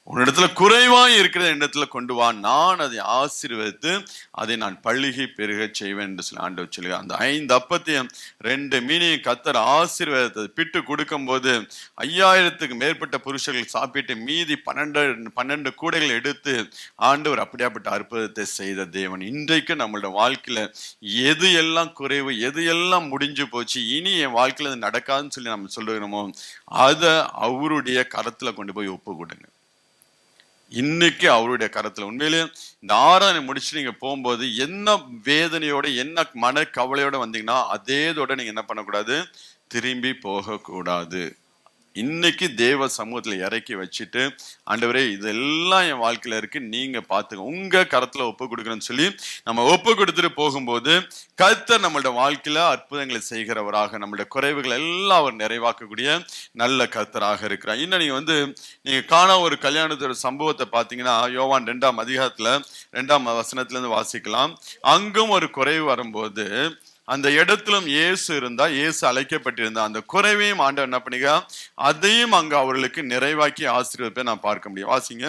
உன்னிடத்துல குறைவாய் இருக்கிற இடத்துல கொண்டு வா, நான் அதை ஆசீர்வதித்து அதை நான் பழுகி பெருக செய்வேன் என்று சொல்லி ஆண்டவர் சொல்லுங்க. அந்த 5 அப்பத்தையும் 2 மீனையும் கர்த்தர் ஆசீர்வாதத்தை பிட்டு கொடுக்கும் போது 5000க்கு மேற்பட்ட புருஷர்கள் சாப்பிட்டு மீதி 12 கூடைகள் எடுத்து ஆண்டவர் அப்படியாப்பட்ட அற்புதத்தை செய்த தேவன். இன்றைக்கு நம்மளோட வாழ்க்கையில எது எல்லாம் குறைவு, எது எல்லாம் முடிஞ்சு போச்சு, இனி என் வாழ்க்கையில அது நடக்காதுன்னு சொல்லி நம்ம சொல்லுகிறோமோ அதை அவருடைய கரத்துல கொண்டு போய் ஒப்பு கொடுங்க. இன்னைக்கு அவருடைய கரத்துல. உண்மையிலேயே இந்த ஆராதனை முடிச்சு நீங்க போகும்போது என்ன வேதனையோட என்ன மன கவலையோட வந்தீங்கன்னா அதேதோட நீங்க என்ன பண்ணக்கூடாது, திரும்பி போக கூடாது. இன்னைக்கு தேவ சமூகத்துல இறக்கி வச்சுட்டு, ஆண்டவரே இதெல்லாம் என் வாழ்க்கையில இருக்கு, நீங்க பாத்துங்க, உங்க கரத்துல ஒப்பு கொடுக்குறேன்னு சொல்லி நம்ம ஒப்பு கொடுத்துட்டு போகும்போது கர்த்தர் நம்மளோட வாழ்க்கையில அற்புதங்களை செய்கிறவராக, நம்மளுடைய குறைவுகள் எல்லாம் அவர் நிறைவாக்கக்கூடிய நல்ல கர்த்தராக இருக்கிறார். இன்னும் நீங்க காண ஒரு கல்யாணத்தோட சம்பவத்தை பாத்தீங்கன்னா, யோவான் 2ஆம் அதிகாரத்துல 2ஆம் வசனத்துல இருந்து வாசிக்கலாம். அங்கும் ஒரு குறைவு வரும்போது அந்த இடத்திலும் இயேசு இருந்தா, இயேசு அழைக்கப்பட்டிருந்தா, அந்த குறைவையும் ஆண்டவர் என்ன பண்ணுங்க, அதையும் அங்க அவர்களுக்கு நிறைவாக்கி ஆசீர்வதிப்பை நான் பார்க்க முடியும். வாசிங்க.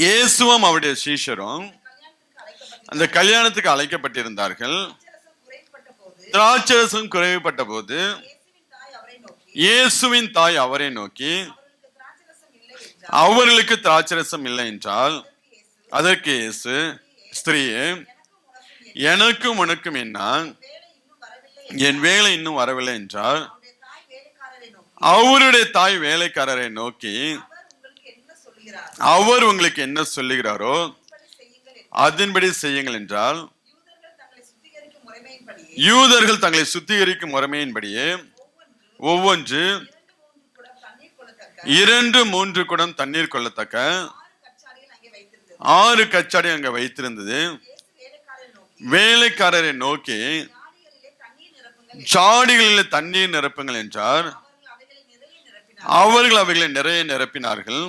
இயேசுவும் அவருடைய சீஷரும் அந்த கல்யாணத்துக்கு அழைக்கப்பட்டிருந்தார்கள். திராட்சரசம் குறைவுபட்ட போது இயேசுவின் தாய் அவரை நோக்கி, அவர்களுக்கு திராட்சரசம் இல்லை என்றால், அதற்கு இயேசு, ஸ்திரீயே, எனக்கும் உனக்கும் என்ன, என் வேலை இன்னும் வரவில்லை என்றால், அவருடைய தாய் வேலைக்காரரை நோக்கி, அவர் உங்களுக்கு என்ன சொல்லுகிறாரோ அதன்படி செய்யுங்கள் என்றால், யூதர்கள் தங்களை சுத்திகரிக்கும் முறைமையின்படியே ஒவ்வொன்று 2-3 குடம் தண்ணீர் கொள்ளத்தக்க 6 கச்சாடி அங்க வைத்திருந்தது. வேலைக்காரரை நோக்கி, ஜாடிகளில் தண்ணீர் நிரப்புங்கள் என்றார். அவர்கள் அவைகளை நிறைய நிரப்பினார்கள்.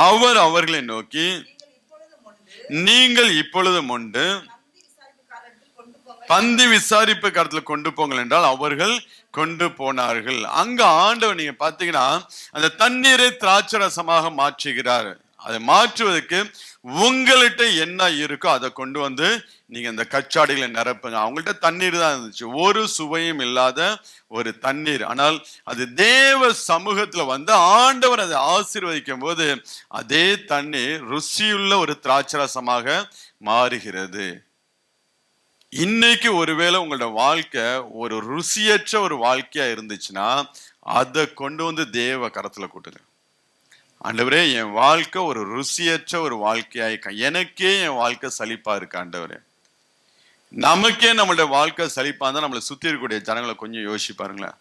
அவர் அவர்களை நோக்கி, நீங்கள் இப்பொழுது மொண்டு பந்தி விசாரிப்பு காலத்துல கொண்டு போங்கள் என்றால் அவர்கள் கொண்டு போனார்கள். அங்க ஆண்டவர் நீங்க பாத்தீங்கன்னா அந்த தண்ணீரை திராட்சரசமாக மாற்றுகிறார். அதை மாற்றுவதற்கு உங்கள்கிட்ட என்ன இருக்கோ அதை கொண்டு வந்து நீங்க இந்த கச்சாடிகளை நிரப்புங்க. அவங்கள்ட்ட தண்ணீர் தான் இருந்துச்சு, ஒரு சுவையும் இல்லாத ஒரு தண்ணீர். ஆனால் அது தேவ சமூகத்துல வந்து ஆண்டவர் அதை ஆசீர்வதிக்கும் போது அதே தண்ணீர் ருசியுள்ள ஒரு திராட்சரசமாக மாறுகிறது. இன்னைக்கு ஒருவேளை உங்களோட வாழ்க்கை ஒரு ருசியற்ற ஒரு வாழ்க்கையா இருந்துச்சுன்னா அதை கொண்டு வந்து தேவ கரத்துல கூட்டுங்க. ஆண்டவரே, என் வாழ்க்கை ஒரு ருசியற்ற ஒரு வாழ்க்கையாயிருக்க, எனக்கே என் வாழ்க்கை சலிப்பா இருக்கு ஆண்டவரே. நமக்கே நம்மளுடைய வாழ்க்கை சலிப்பா இருந்தா நம்மளை சுத்தி இருக்கக்கூடிய ஜனங்களை கொஞ்சம் யோசிச்சு பாருங்களேன்.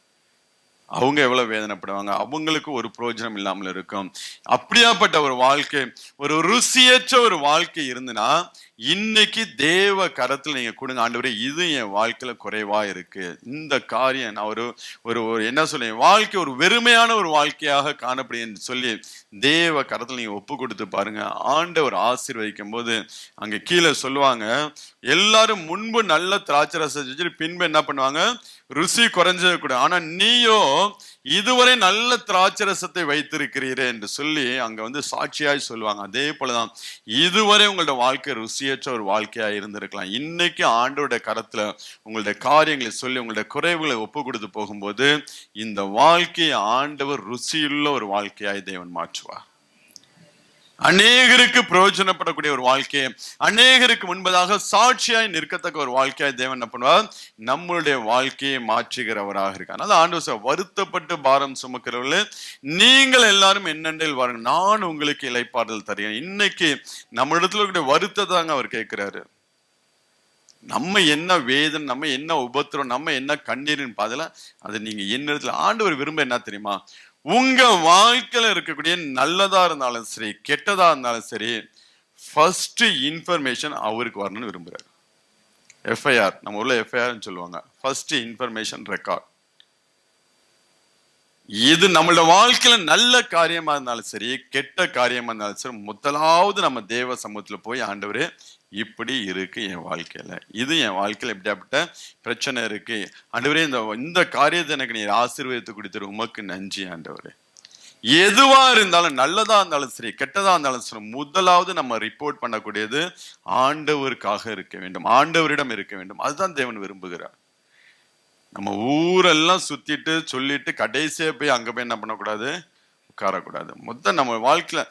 அவங்க எவ்வளவு வேதனைப்படுவாங்க, அவங்களுக்கு ஒரு பிரயோஜனம் இல்லாமல் இருக்கும். அப்படியாப்பட்ட ஒரு வாழ்க்கை, ஒரு ருசியற்ற ஒரு வாழ்க்கை இருந்துன்னா இன்னைக்கு தேவ கரத்துல நீங்க கொடுங்க. ஆண்டவரே, இது என் வாழ்க்கையில குறைவா இருக்கு, இந்த காரியம் நான் ஒரு என்ன சொல்ல, வாழ்க்கை ஒரு வெறுமையான ஒரு வாழ்க்கையாக காணப்படுன்னு சொல்லி தேவ கரத்துல நீங்க ஒப்பு கொடுத்து பாருங்க. ஆண்டவர் ஆசீர்வதிக்கும் போது அங்க கீழே சொல்லுவாங்க, எல்லாரும் முன்பு நல்ல திராட்சரசம் செஞ்சு பின்பு என்ன பண்ணுவாங்க, ருசி குறைஞ்சது கூட, ஆனா நீயோ இதுவரை நல்ல திராட்சரசத்தை வைத்திருக்கிறீரே என்று சொல்லி அங்க சாட்சியாய் சொல்லுவாங்க. அதே போலதான் இதுவரை உங்களோட வாழ்க்கை ருசியற்ற ஒரு வாழ்க்கையா இருந்திருக்கலாம். இன்னைக்கு ஆண்டோட கரத்துல உங்களுடைய காரியங்களை சொல்லி உங்களுடைய குறைவுகளை ஒப்பு கொடுத்து போகும்போது இந்த வாழ்க்கையை ஆண்டவர் ருசியுள்ள ஒரு வாழ்க்கையாய் தேவன் மாற்றுவார். அநேகருக்கு பிரயோஜனப்படக்கூடிய ஒரு வாழ்க்கையை, அநேகருக்கு முன்பதாக சாட்சியாய் நிற்கத்தக்க ஒரு வாழ்க்கையாய் தேவன் என்ன பண்ணுவார், நம்மளுடைய வாழ்க்கையை மாற்றுகிறவராக இருக்கார். அதனால ஆண்டவர் வருத்தப்பட்டு பாரம் சுமக்கிறவர்களே, நீங்கள் எல்லாரும் என்னென்றில் வாருங்கள், நான் உங்களுக்கு இளைப்பாறுதல் தருகிறேன். இன்னைக்கு நம்ம இடத்துல இருக்கிற வருத்தத்தை தாங்க அவர் கேட்கிறாரு. நம்ம என்ன வேதனை, நம்ம என்ன உபத்திரம், நம்ம என்ன கண்ணீரின் பாதல, அது நீங்க என்னிடத்துல ஆண்டவர் விரும்ப என்ன தெரியுமா, உங்க வாழ்க்கையில இருக்கக்கூடிய நல்லதா இருந்தாலும் சரி கெட்டதா இருந்தாலும் சரி ஃபர்ஸ்ட் இன்ஃபர்மேஷன் அவருக்கு வரணும்னு விரும்புறாரு. எஃப்ஐஆர், நம்ம ஊர்ல எஃப்ஐஆர் சொல்லுவாங்க, ஃபர்ஸ்ட் இன்ஃபர்மேஷன் ரெக்கார்ட். இது நம்மளோட வாழ்க்கையில நல்ல காரியமா இருந்தாலும் சரி கெட்ட காரியமா இருந்தாலும் சரி முதலாவது நம்ம தேவ சமூகத்துல போய், ஆண்டவரே இப்படி இருக்கு என் வாழ்க்கையில, இது என் வாழ்க்கையில இப்படியாப்பட்ட பிரச்சனை இருக்கு ஆண்டவரே, இந்த காரியத்தை எனக்கு நீ ஆசீர்வாதத்தை கொடுத்துரு, உமக்கு நன்றி ஆண்டவரே. எதுவா இருந்தாலும், நல்லதா இருந்தாலும் சரி கெட்டதா இருந்தாலும் சரி, முதலாவது நம்ம ரிப்போர்ட் பண்ணக்கூடியது ஆண்டவருக்காக இருக்க வேண்டும், ஆண்டவரிடம் இருக்க வேண்டும். அதுதான் தேவன் விரும்புகிறார். நம்ம ஊரெல்லாம் சுத்திட்டு சொல்லிட்டு கடைசியா போய் அங்க போய் என்ன பண்ணக்கூடாது, உட்காரக்கூடாது. நம்ம வாழ்க்கையில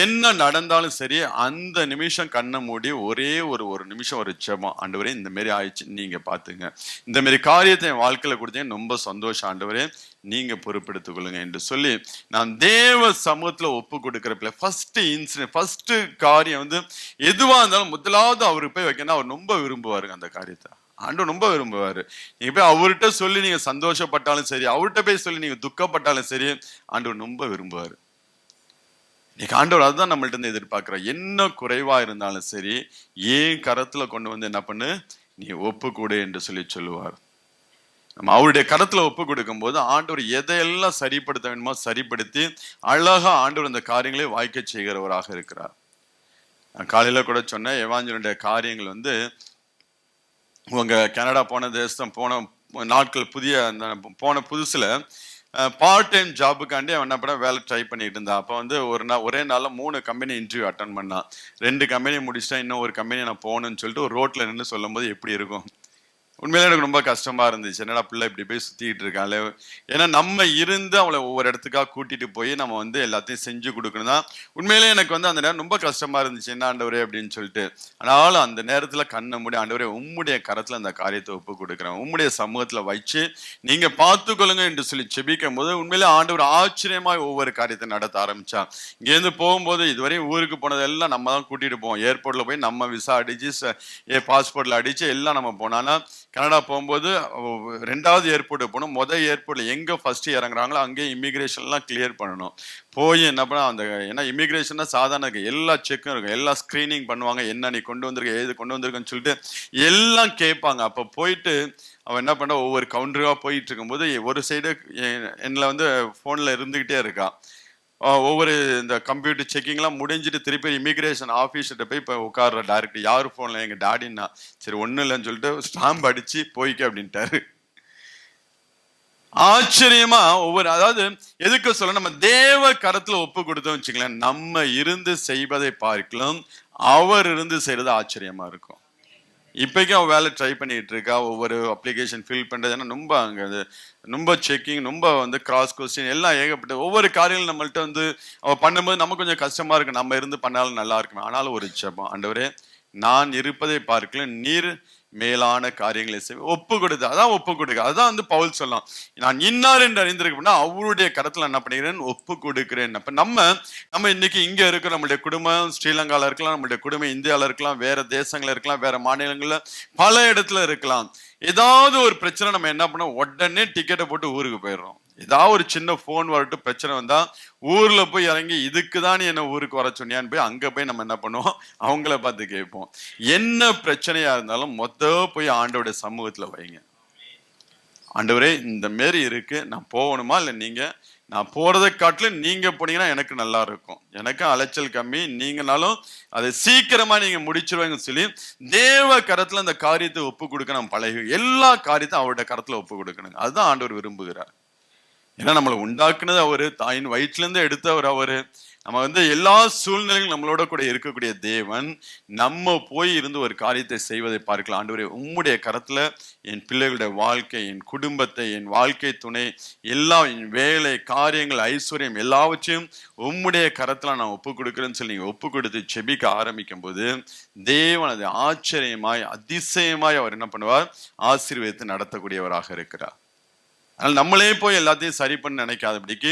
என்ன நடந்தாலும் சரி அந்த நிமிஷம் கண்ணை மூடி ஒரே ஒரு நிமிஷம் ஒரு ஜெபம், ஆண்டவரே இந்த மாதிரி ஆயிடுச்சு, நீங்க பாத்துங்க, இந்த மாதிரி காரியத்தை என் வாழ்க்கையில கொடுத்தீங்க, ரொம்ப சந்தோஷம் ஆண்டவரே, நீங்க பொறுப்பெடுத்துக் கொள்ளுங்க என்று சொல்லி நான் தேவ சமூகத்துல ஒப்பு கொடுக்கிறப்ப ஃபர்ஸ்ட் இன்சிடென்ட், ஃபர்ஸ்ட் காரியம் எதுவா இருந்தாலும் முதலாவது அவருக்கு போய் வைக்கணும். அவர் ரொம்ப விரும்புவாருங்க அந்த காரியத்தை. ஆண்டவர் ரொம்ப விரும்புவாரு. நீங்க போய் அவர்கிட்ட சொல்லி நீங்க சந்தோஷப்பட்டாலும் சரி, அவர்கிட்ட போய் சொல்லி நீங்க துக்கப்பட்டாலும் சரி, ஆண்டவர் ரொம்ப விரும்புவாரு. இன்னைக்கு ஆண்டவர் அதுதான் நம்மள்ட்ட இருந்து எதிர்பார்க்கிறார். என்ன குறைவா இருந்தாலும் சரி, ஏன் கரத்துல கொண்டு வந்து என்ன பண்ணு, நீ ஒப்பு கொடு என்று சொல்லுவார். நம்ம அவருடைய கரத்துல ஒப்பு கொடுக்கும் போது ஆண்டவர் எதையெல்லாம் சரிப்படுத்த வேண்டுமோ சரிப்படுத்தி அழகா ஆண்டவர் அந்த காரியங்களை வாய்க்க செய்கிறவராக இருக்கிறார். நான் காலையில கூட சொன்னேன், எவாஞ்சலுடைய காரியங்கள் வந்து உங்க கனடா போன தேசம் போன நாட்கள் புதிய போன புதுசுல பார்ட் டைம் ஜாபுக்காண்டி அவன் என்ன பண்ண வேலை ட்ரை பண்ணிட்டு இருந்தான். அப்போ வந்து ஒரே நாள்ல 3 கம்பெனி இன்டர்வியூ அட்டன் பண்ணான். 2 கம்பெனி முடிச்சிட்டா இன்னும் ஒரு கம்பெனி நான் போகணும்னு சொல்லிட்டு ஒரு ரோட்ல நின்று சொல்லும் போது எப்படி இருக்கும்? உண்மையிலே எனக்கு ரொம்ப கஷ்டமா இருந்துச்சு. என்னடா பிள்ளை இப்படி போய் சுத்திட்டு இருக்காளே. ஏன்னா நம்ம இருந்து அவளை ஒவ்வொரு இடத்துக்காக கூட்டிட்டு போய் நம்ம வந்து எல்லாத்தையும் செஞ்சு கொடுக்கணும் தான். உண்மையிலே எனக்கு வந்து அந்த நேரம் ரொம்ப கஷ்டமா இருந்துச்சு. என்ன ஆண்டவரே அப்படின்னு சொல்லிட்டு. ஆனாலும் அந்த நேரத்துல கண்ணை மூடி, ஆண்டவரே உம்முடைய கரத்துல அந்த காரியத்தை ஒப்பு கொடுக்குறேன், உம்முடைய சமூகத்துல வச்சு நீங்க பார்த்துக்கொள்ளுங்க என்று சொல்லி செபிக்கும் போது உண்மையிலே ஆண்டவர் ஆச்சரியமா ஒவ்வொரு காரியத்தை நடத்த ஆரம்பிச்சா. இங்கேருந்து போகும்போது இதுவரையும் ஊருக்கு போனதெல்லாம் நம்ம தான் கூட்டிட்டு போவோம். ஏர்போர்ட்ல போய் நம்ம விசா அடிச்சு பாஸ்போர்ட்ல அடிச்சு எல்லாம் நம்ம போனோம்னா கனடா போகும்போது 2வது ஏர்போர்ட் போகணும். ஏர்போர்ட்ல எங்க ஃபர்ஸ்ட் இறங்குறாங்களோ அங்கேயே இமிகிரேஷன்லாம் கிளியர் பண்ணணும். போய் என்ன பண்ண அந்த ஏன்னா இமிகிரேஷன்னா சாதாரண இருக்கு, எல்லா செக்கும் இருக்கும், எல்லா ஸ்கிரீனிங் பண்ணுவாங்க. என்ன நீ கொண்டு வந்திருக்க, ஏது கொண்டு வந்திருக்கன்னு சொல்லிட்டு எல்லாம் கேட்பாங்க. அப்போ போயிட்டு அவன் என்ன பண்ண ஒவ்வொரு கவுண்டராக போயிட்டு இருக்கும்போது ஒரு சைடு என்னில் வந்து ஃபோனில் இருந்துக்கிட்டே இருக்கான். ஒவ்வொரு இந்த கம்ப்யூட்டர் செக்கிங்லாம் முடிஞ்சுட்டு திருப்பி இமிகிரேஷன் ஆஃபீஸர்கிட்ட போய் இப்போ உட்கார்ற டைரக்ட் யார் ஃபோனில் எங்கள் டாடின்னா சரி ஒன்றும் இல்லைன்னு சொல்லிட்டு ஸ்டாம்ப் அடிச்சு போய்க்க அப்படின்ட்டாரு. ஆச்சரியமா ஒவ்வொரு அதாவது எதுக்கு சொல்ல நம்ம தேவ கரத்துல ஒப்பு கொடுத்தோம் வச்சுங்களேன், நம்ம இருந்து செய்வதை பார்க்கலாம் அவர் இருந்து செய்யறது ஆச்சரியமா இருக்கும். இப்போக்கும் அவள் வேலை ட்ரை பண்ணிட்டு இருக்கா, ஒவ்வொரு அப்ளிகேஷன் ஃபில் பண்ணுறதுன்னா ரொம்ப அங்கே ரொம்ப செக்கிங், ரொம்ப வந்து கிராஸ் கொஸ்டின் எல்லாம் ஏகப்பட்ட ஒவ்வொரு காரியங்களும் நம்மள்ட்ட வந்து அவள் பண்ணும்போது நமக்கு கொஞ்சம் கஷ்டமா இருக்கு, நம்ம இருந்து பண்ணாலும் நல்லா இருக்குமே. ஆனாலும் ஒரு ஜெபம், ஆண்டவரே நான் இருப்பதை பார்க்கல நீர் மேலான காரியங்களை செய்ய ஒப்பு கொடுத்து, அதான் ஒப்பு கொடுக்க. அதான் வந்து பவுல் சொல்லலாம், நான் இன்னார் என்று அறிந்திருக்கேன்னா அவருடைய கரத்துல என்ன பண்ணிக்கிறேன், ஒப்பு கொடுக்கிறேன். அப்ப நம்ம இன்னைக்கு இங்க இருக்கிற நம்மளுடைய குடும்பம் ஸ்ரீலங்கால இருக்கலாம், நம்மளுடைய குடும்பம் இந்தியாவில இருக்கலாம், வேற தேசங்கள்ல இருக்கலாம், வேற மாநிலங்கள்ல பல இடத்துல இருக்கலாம். ஏதாவது ஒரு பிரச்சனை நம்ம என்ன பண்ணோம், உடனே டிக்கெட்டை போட்டு ஊருக்கு போயிடுறோம். ஏதாவது ஒரு சின்ன போன் வரட்டும் பிரச்சனை வந்தா ஊர்ல போய் இறங்கி இதுக்குதான் நீ என்ன ஊருக்கு வர சொன்னியான்னு போய் அங்க போய் நம்ம என்ன பண்ணுவோம், அவங்கள பார்த்து கேட்போம். என்ன பிரச்சனையா இருந்தாலும் போய் ஆண்டவருடைய சமூகத்துல வைங்க. ஆண்டவரே இந்த மாரி இருக்கு, நான் போகணுமா இல்ல நீங்க, நான் போறதை காட்டிலும் நீங்க போனீங்கன்னா எனக்கு நல்லா இருக்கும், எனக்கு அலைச்சல் கம்மி, நீங்கனாலும் அதை சீக்கிரமா நீங்க முடிச்சிருவாங்க சொல்லி தேவ கரத்துல அந்த காரியத்தை ஒப்பு கொடுக்க நம்ம பழகி எல்லா காரியத்தையும் அவருடைய கரத்துல ஒப்பு கொடுக்கணுங்க. அதுதான் ஆண்டவர் விரும்புகிறார். ஏன்னா நம்மளை உண்டாக்குனது அவரு, தாயின் வயிற்றுல இருந்து எடுத்தவர் அவரு. நம்ம வந்து எல்லா சூழ்நிலைகளும் நம்மளோட கூட இருக்கக்கூடிய தேவன் நம்ம போய் இருந்து ஒரு காரியத்தை செய்வதை பார்க்கலாம். ஆண்டவரே உம்முடைய கரத்துல என் பிள்ளைகளுடைய வாழ்க்கை, என் குடும்பத்தை, என் வாழ்க்கை துணை எல்லாம், என் வேலை காரியங்கள் ஐஸ்வர்யம் எல்லாவற்றையும் உம்முடைய கரத்துல நான் ஒப்பு கொடுக்குறேன்னு சொல்லி நீங்க ஒப்பு கொடுத்து செபிக்க ஆரம்பிக்கும் போது தேவன் அதை ஆச்சரியமாய் அதிசயமாய் அவர் என்ன பண்ணுவார், ஆசீர்வதித்து நடத்தக்கூடியவராக இருக்கிறார். அதனால நம்மளே போய் எல்லாத்தையும் சரி பண்ண நினைக்காதபடிக்கு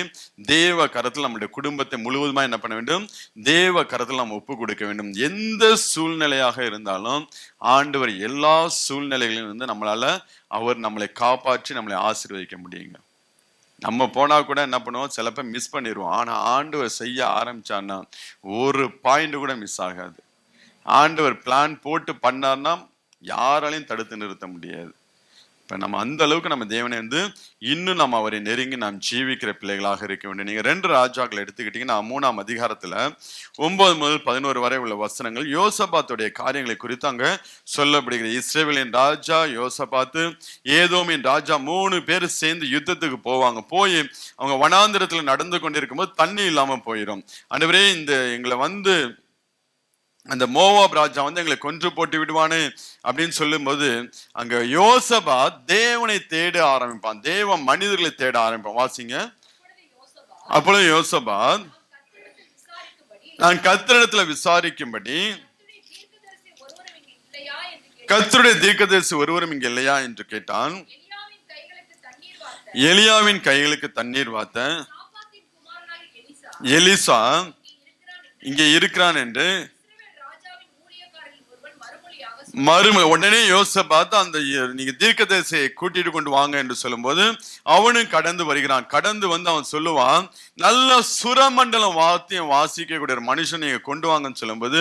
தேவ கரத்தில் நம்முடைய குடும்பத்தை முழுவதுமா என்ன பண்ண வேண்டும், தேவ கரத்தில் நம்ம ஒப்பு கொடுக்க வேண்டும். எந்த சூழ்நிலையாக இருந்தாலும் ஆண்டவர் எல்லா சூழ்நிலைகளிலும் வந்து நம்மளால அவர் நம்மளை காப்பாற்றி நம்மளை ஆசீர்வதிக்க முடியுங்க. நம்ம போனா கூட என்ன பண்ணுவோம், சிலப்ப மிஸ் பண்ணிடுவோம். ஆனா ஆண்டவர் செய்ய ஆரம்பிச்சான்னா ஒரு பாயிண்ட் கூட மிஸ் ஆகாது. ஆண்டவர் பிளான் போட்டு பண்ணார்னா யாராலையும் தடுத்து நிறுத்த முடியாது. இப்ப நம்ம அந்த அளவுக்கு நம்ம தேவனை வந்து இன்னும் நம்ம அவரை நெருங்கி நாம் ஜீவிக்கிற பிள்ளைகளாக இருக்க வேண்டும். நீங்க 2 ராஜாக்கள் எடுத்துக்கிட்டீங்கன்னா 3ஆம் அதிகாரத்துல 9 முதல் 11 வரை உள்ள வசனங்கள் யோசபாத்துடைய காரியங்களை குறித்து அங்க சொல்லப்படுகிறது. இஸ்ரவேலின் ராஜா யோசபாத்து, ஏதோமின் ராஜா 3 பேர் சேர்ந்து யுத்தத்துக்கு போவாங்க. போய் அவங்க வனாந்திரத்துல நடந்து கொண்டிருக்கும் போது தண்ணி இல்லாம போயிடும். ஆண்டவரே இந்த எங்களை வந்து மோவாப் ராஜா வந்து எங்களை கொன்று போட்டு விடுவானு அப்படின்னு சொல்லும் போது அங்க யோசபாத் தேவனை தேட ஆரம்பிப்பான், தேவ மனிதர்களை தேட ஆரம்பிப்பான். வாசிங்க. அப்பொழுது யோசபாத், நான் கர்த்தரிடத்துல விசாரிக்கும்படி கர்த்தருடைய தீர்க்கதரிசி ஒருவரும் இங்க இல்லையா என்று கேட்டான். எலியாவின் கைகளுக்கு தண்ணீர் வார்த்த எலிசா இங்கே இருக்கிறான் என்று உடனே யோசபாத் அந்த நீங்க தீர்க்கதரிசியை கூட்டிட்டு கொண்டு வாங்க என்று சொல்லும்போது அவனும் கடந்து வருகிறான். கடந்து வந்து அவன் சொல்லுவான், நல்ல சுரமண்டலம் வாத்தியம் வாசிக்க கூடிய ஒரு மனுஷன் நீங்க கொண்டு வாங்கன்னு சொல்லும்போது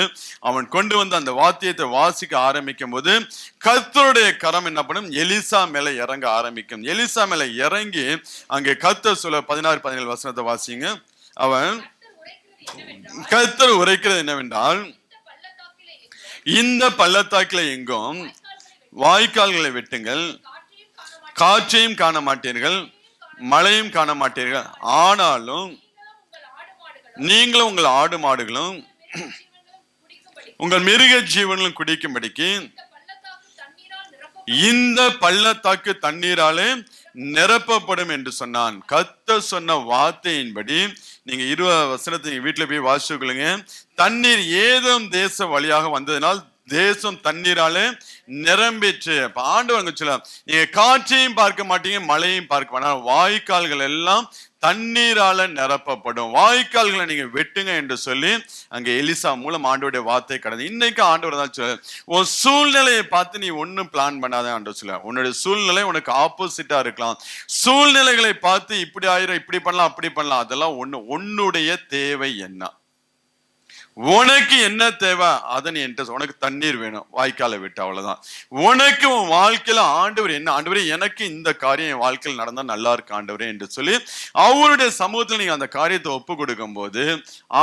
அவன் கொண்டு வந்து அந்த வாத்தியத்தை வாசிக்க ஆரம்பிக்கும் போது கர்த்தருடைய கரம் என்ன பண்ணும், எலிசா மேல இறங்க ஆரம்பிக்கும். எலிசா மேல இறங்கி அங்கே கர்த்தர் சொல்ல 16-17 வசனத்தை வாசிங்க. அவன் கர்த்தர் உரைக்கிறது என்னவென்றால், இந்த பள்ளத்தாக்கில எங்கும் வாய்க்கால்களை வெட்டுங்கள், காற்றையும் காண மாட்டீர்கள், மழையும் காண மாட்டீர்கள். ஆனாலும் நீங்களும் உங்கள் ஆடு மாடுகளும் உங்கள் மிருக ஜீவன்களும் குடிக்கும்படிக்கு இந்த பள்ளத்தாக்கு தண்ணீராலே நிரப்பப்படும் என்று சொன்னான். கர்த்தர் சொன்ன வார்த்தையின்படி நீங்க 20 வசனத்தை வீட்டுல போய் வாசிச்சுக்கொள்ளுங்க. தண்ணீர் ஏதும் தேச வழியாக வந்ததினால் தேசம் தண்ணீராலே நிரம்பிற்று. ஆண்டவங்க சொல்ல, நீங்க காற்றையும் பார்க்க மாட்டீங்க, மழையும் பார்க்க மாட்டீங்க, வாய்க்கால்கள் எல்லாம் தண்ணீரால நிரப்பப்படும், வாய்க்கால்களை நீங்க வெட்டுங்க என்று சொல்லி அங்க எலிசா மூலம் ஆண்டவருடைய வார்த்தை கடந்து. இன்னைக்கு ஆண்டவர் தான் சொல்ல, உன் சூழ்நிலையை பார்த்து நீ ஒன்னும் பிளான் பண்ணாத ஆண்டவர் சொல்ல. உன்னுடைய சூழ்நிலை உனக்கு ஆப்போசிட்டா இருக்கலாம். சூழ்நிலைகளை பார்த்து இப்படி ஆயிரும், இப்படி பண்ணலாம், அப்படி பண்ணலாம், அதெல்லாம் உன்னுடைய தேவை என்ன, உனக்கு என்ன தேவை அதை நீ என்கிட்ட. உனக்கு தண்ணீர் வேணும், வாய்க்காலை விட்டு, அவ்வளவுதான். உனக்கு உன் வாழ்க்கையில ஆண்டவர் என்ன, ஆண்டவரே எனக்கு இந்த காரியம் என் வாழ்க்கையில் நடந்தா நல்லா இருக்கு ஆண்டவரே என்று சொல்லி அவருடைய சமூகத்தில் நீங்க அந்த காரியத்தை ஒப்பு கொடுக்கும் போது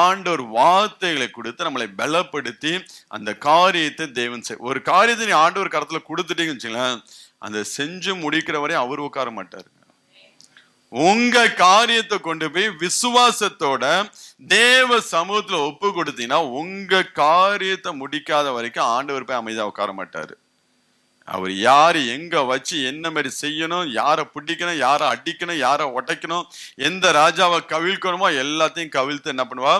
ஆண்டவர் வார்த்தைகளை கொடுத்து நம்மளை பலப்படுத்தி அந்த காரியத்தை தேவன் ஒரு காரியத்தை நீ ஆண்டவர் கரத்துல கொடுத்துட்டீங்கன்னு வச்சுங்களேன், அந்த செஞ்சு முடிக்கிற வரை அவர் உட்கார மாட்டாரு. உங்க காரியத்தை கொண்டு போய் விசுவாசத்தோட தேவ சமூகத்துல ஒப்பு கொடுத்தீங்கன்னா உங்க காரியத்தை முடிக்காத வரைக்கும் ஆண்டவர் போய் அமைதியா உட்கார மாட்டாரு. அவர் யாரு எங்க வச்சு என்ன மாதிரி செய்யணும், யாரை பிடிக்கணும், யாரை அடிக்கணும், யாரை உடைக்கணும், எந்த ராஜாவை கவிழ்க்கணுமோ எல்லாத்தையும் கவிழ்த்து என்ன பண்ணுவா,